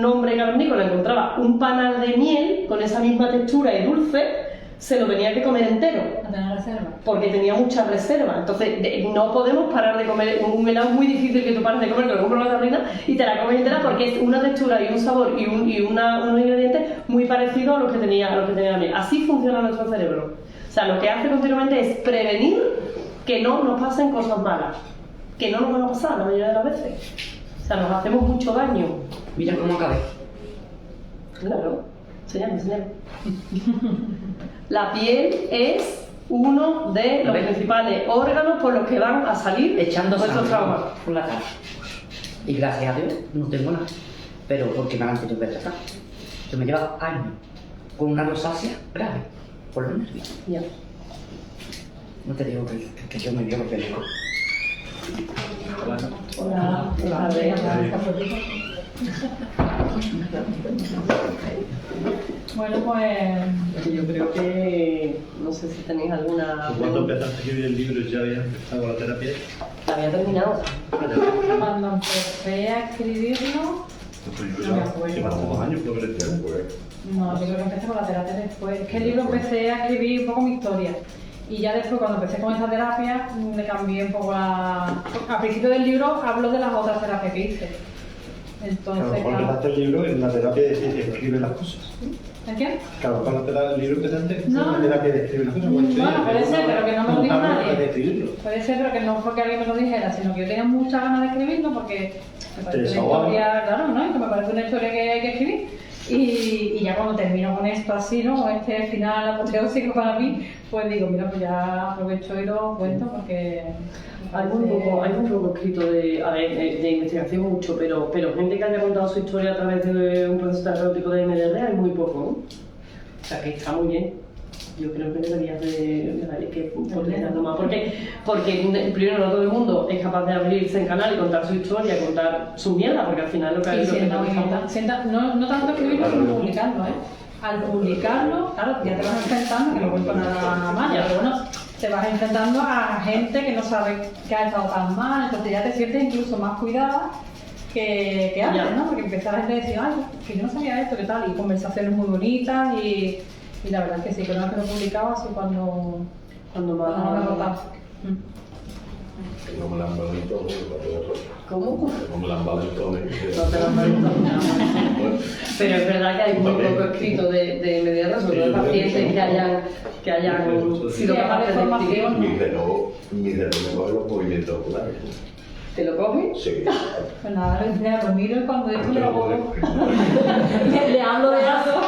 hombre cavernícola encontraba un panal de miel con esa misma textura y dulce, se lo tenía que comer entero. A tener reserva. Porque tenía mucha reserva. Entonces, no podemos parar de comer. Un helado es muy difícil que tú pares de comer, te lo compras en la tablina y te la comes entera porque es una textura y un sabor y unos ingredientes muy parecidos a los que tenía la miel. Así funciona nuestro cerebro. O sea, lo que hace continuamente es prevenir que no nos pasen cosas malas. Que no nos van a pasar la mayoría de las veces. O sea, nos hacemos mucho daño. Mira cómo acabé. Claro. Enséñame. La piel es uno de los principales órganos por los que van a salir Echando nuestros sangre traumas. por la cara. Y gracias a Dios no tengo nada. Pero porque me han tenido que tratar. Yo me llevo años con una rosácea grave por los nervios. Ya. No te digo que yo me llevo peligro. Hola. A ver. Bueno, pues Yo creo que no sé si tenéis alguna. ¿Cuándo empezaste a escribir el libro ya habías empezado la terapia? La había terminado. cuando empecé a escribirlo, no me acuerdo. Llevas 2 años, creo que decía. No, yo creo que empecé con la terapia después. Es que el libro empecé a escribir un poco mi historia. Y ya después, cuando empecé con esa terapia, le cambié un poco la... Al principio del libro hablo de las otras terapias que hice. Entonces, Claro, cuando empezaste el libro, en la terapia de escribir las cosas. ¿En qué? Claro, cuando el libro empezaste, No. en la terapia de escribir las cosas. Bueno, puede ser, pero que no me lo dijo nadie. De escribirlo. Puede ser, pero que no fue que alguien me lo dijera, sino que yo tenía muchas ganas de escribirlo porque me parece una desahogaba. historia, claro, ¿no? Y que me parece una historia que hay que escribir. Y ya cuando termino con esto así, ¿no? Con este final apoteósico para mí, pues digo, mira, pues ya aprovecho y lo cuento porque... Hay muy poco escrito de investigación, mucho, pero gente que haya contado su historia a través de un proceso terapéutico de MDR hay muy poco, ¿no? O sea que está muy bien. Yo creo que deberías que potenciarlo más. Porque primero no todo el mundo es capaz de abrirse en canal y contar su historia, contar su mierda, porque al final lo que hay no tanto escribirlo, sino publicarlo, ¿eh? Al publicarlo, claro, ya te vas enfrentando, que no cuento nada más, pero bueno, te vas enfrentando a gente que no sabe que ha estado tan mal, entonces ya te sientes incluso más cuidada que antes, ¿no? Porque empieza la gente a decir, ay, que yo no sabía esto, qué tal, y conversaciones muy bonitas y la verdad es que sí, que una vez que lo publicaba, así cuando me agotaba. Que no me la han dado en todo, ¿Cómo? que no me la han dado en todo. No te lo han dado. Pero es verdad que hay muy poco escrito de MDR, sobre todo de pacientes que hayan sido capaces de escribir. Mi dedo me coge los movimientos oculares. ¿Te lo coges? Sí. Pues nada, lo miro y cuando esto le hago, le hablo de algo.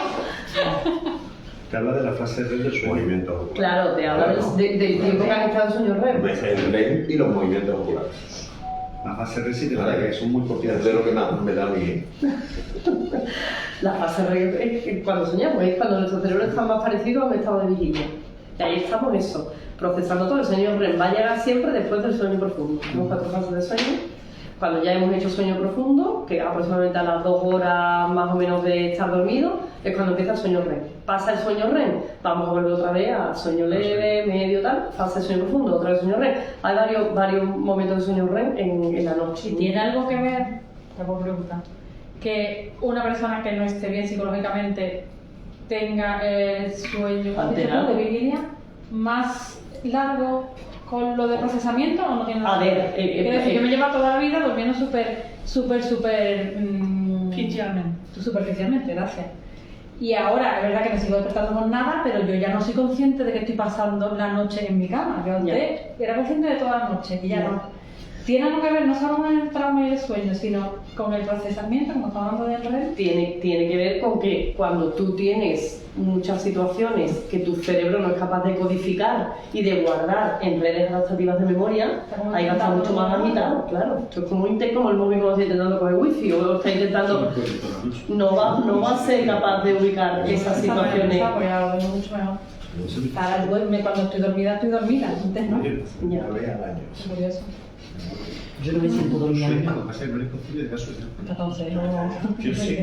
Te habla de la fase REM del sueño. Movimientos oculares. Claro, te habla del tiempo que has estado en sueño REM. El REM y los movimientos oculares. La fase REM sí te da, que son muy cortitas. Es de lo que más me da a mí. La fase REM es cuando soñamos, es cuando nuestro cerebro está más parecido a un estado de vigilia. Y ahí estamos en eso, procesando todo. El sueño REM va a llegar siempre después del sueño profundo. Tenemos 4 fases de sueño. Cuando ya hemos hecho sueño profundo, que aproximadamente a las 2 horas más o menos de estar dormido, es cuando empieza el sueño REM. Pasa el sueño REM, vamos a volver otra vez a sueño leve, medio, tal, pasa el sueño profundo, otra vez sueño REM. Hay varios momentos de sueño REM en la noche. ¿Y tiene algo que ver te puedo preguntar, que una persona que no esté bien psicológicamente tenga el sueño alterado de vigilia más largo con lo de procesamiento o no tiene nada A ver, quiero decir, yo me llevo toda la vida durmiendo superficialmente, gracias. Y ahora, es verdad que me sigo despertando con nada, pero yo ya no soy consciente de que estoy pasando la noche en mi cama. Yo antes era consciente de toda la noche y ya no. Tiene algo que ver no solo con el trauma y el sueño, sino con el procesamiento, como estamos hablando de REM. Tiene que ver con que cuando tú tienes muchas situaciones que tu cerebro no es capaz de codificar y de guardar en redes adaptativas de memoria, ahí va a estar mucho más agitado, claro. Esto es como el móvil cuando está intentando coger wifi o está intentando... No va a ser capaz de ubicar esas situaciones. Pues ya lo veo mucho mejor. Ahora duerme, cuando estoy dormida, antes no. Ya. Es curioso. Yo no me siento dormida Sueño, nunca. lo que pasa es que no eres consciente de que has soñado. Entonces, Yo sí.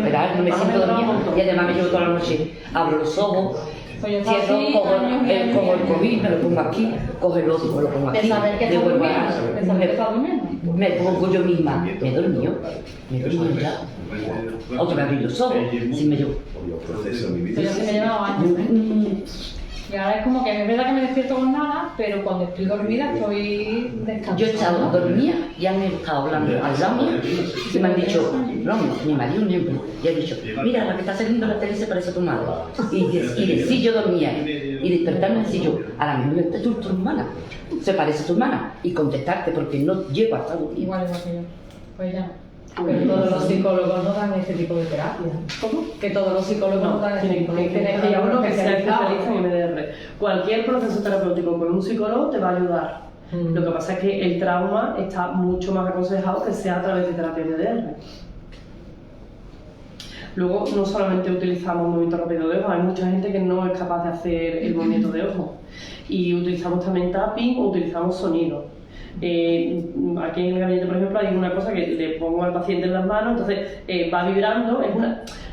¿Verdad? No me siento dormida y además me llevo toda la noche, abro los ojos, pues yo cierro, así, cojo años y el COVID, me lo pongo aquí, cojo el otro, me lo pongo de aquí, saber que me está vuelvo durmiendo, de saber que está a... durmiendo. Me pongo yo misma, me he dormido ya. Otro me abrí los ojos, sí me llevo. Pero yo sí me he llevado años, ¿eh? Y ahora es como que es verdad que me despierto con nada, pero cuando estoy dormida estoy descansando. Yo he estado dormida y han estado hablando al lado mío y me han dicho, no, mi marido, mi ejemplo, y han dicho, mira, la que está saliendo en la tele se parece a tu madre. Y decir yo dormía y despertarme y decir yo, a la misma es tu hermana, se parece a tu hermana, y contestarte porque no llego hasta dormir. Igual que yo. Pues ya. Pero todos los psicólogos no dan este tipo de terapia. ¿Cómo? Que todos los psicólogos no dan este tipo de terapia. Tienes que ir a uno que sea especialista en MDR. Cualquier proceso terapéutico con un psicólogo te va a ayudar. Lo que pasa es que el trauma está mucho más aconsejado que sea a través de terapia MDR. Luego, no solamente utilizamos movimiento rápido de ojos, hay mucha gente que no es capaz de hacer el movimiento de ojos. Y utilizamos también tapping o utilizamos sonido. Aquí en el gabinete, por ejemplo, hay una cosa que le pongo al paciente en las manos, entonces va vibrando.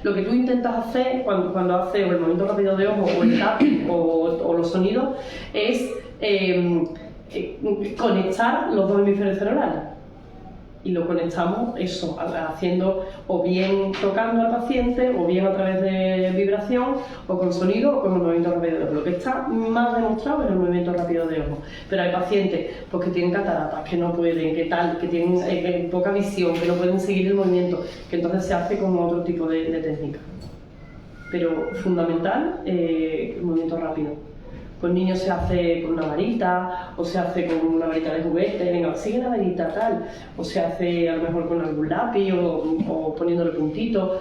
Lo que tú intentas hacer cuando haces o el movimiento rápido de ojo o el tapping o los sonidos es conectar los dos hemisferios cerebrales. Y lo conectamos eso, haciendo o bien tocando al paciente, o bien a través de vibración, o con sonido, o con el movimiento rápido de ojo. Lo que está más demostrado es el movimiento rápido de ojo. Pero hay pacientes pues, que tienen cataratas, que no pueden, que tienen poca visión, que no pueden seguir el movimiento, que entonces se hace con otro tipo de técnica. Pero fundamental, el movimiento rápido. Con niños se hace con una varita, o se hace con una varita de juguete, venga, sigue la varita, tal. O se hace a lo mejor con algún lápiz o poniéndole puntitos.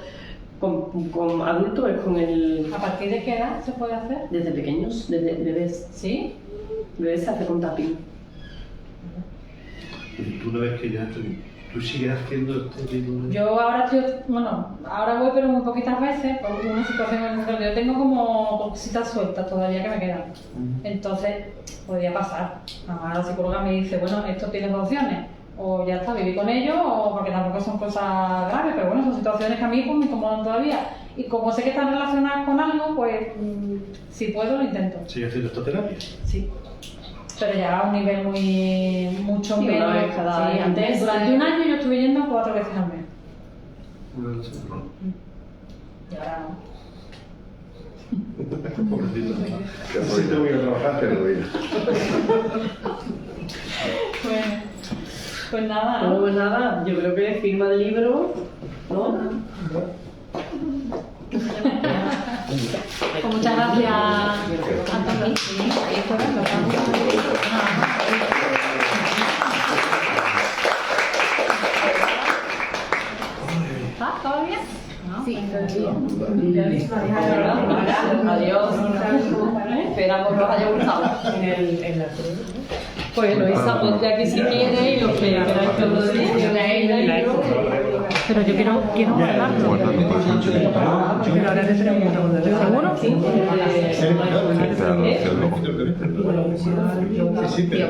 Con adultos es con el... ¿A partir de qué edad se puede hacer? Desde pequeños, desde bebés. ¿Sí? Bebés se hace con tapping. Y tú una vez que ya tú sigues haciendo este tipo de... Yo ahora ahora voy pero muy poquitas veces por una situación en la que yo tengo como cositas sueltas todavía que me quedan. Entonces, podría pasar. Ahora la psicóloga me dice, bueno, esto tiene dos opciones. O ya está, vivir con ello, o porque tampoco son cosas graves, pero bueno, son situaciones que a mí pues, me incomodan todavía. Y como sé que están relacionadas con algo, pues si puedo lo intento. ¿Sigues haciendo esta terapia? Sí. Pero ya a un nivel mucho Sí, una menos. vez cada Sí, antes, durante un año yo estuve yendo 4 veces al mes. Y ahora no. Pobrecito. Si tengo que ir a trabajar, pero voy. Pues nada, ¿no? No, pues nada, yo creo que firma del libro, ¿no? Pues muchas gracias, Antonio. Ahí fue, lo ¿Ah, todo bien? Sí, todo bien. Adiós. Esperamos que os haya gustado. Pues Luisa, ponte aquí si quiere y los que queráis que os lo diga. Pero yo quiero guardarlo. Pero ahora te pregunto, ¿seguro? Sí. Sí. Sí, pero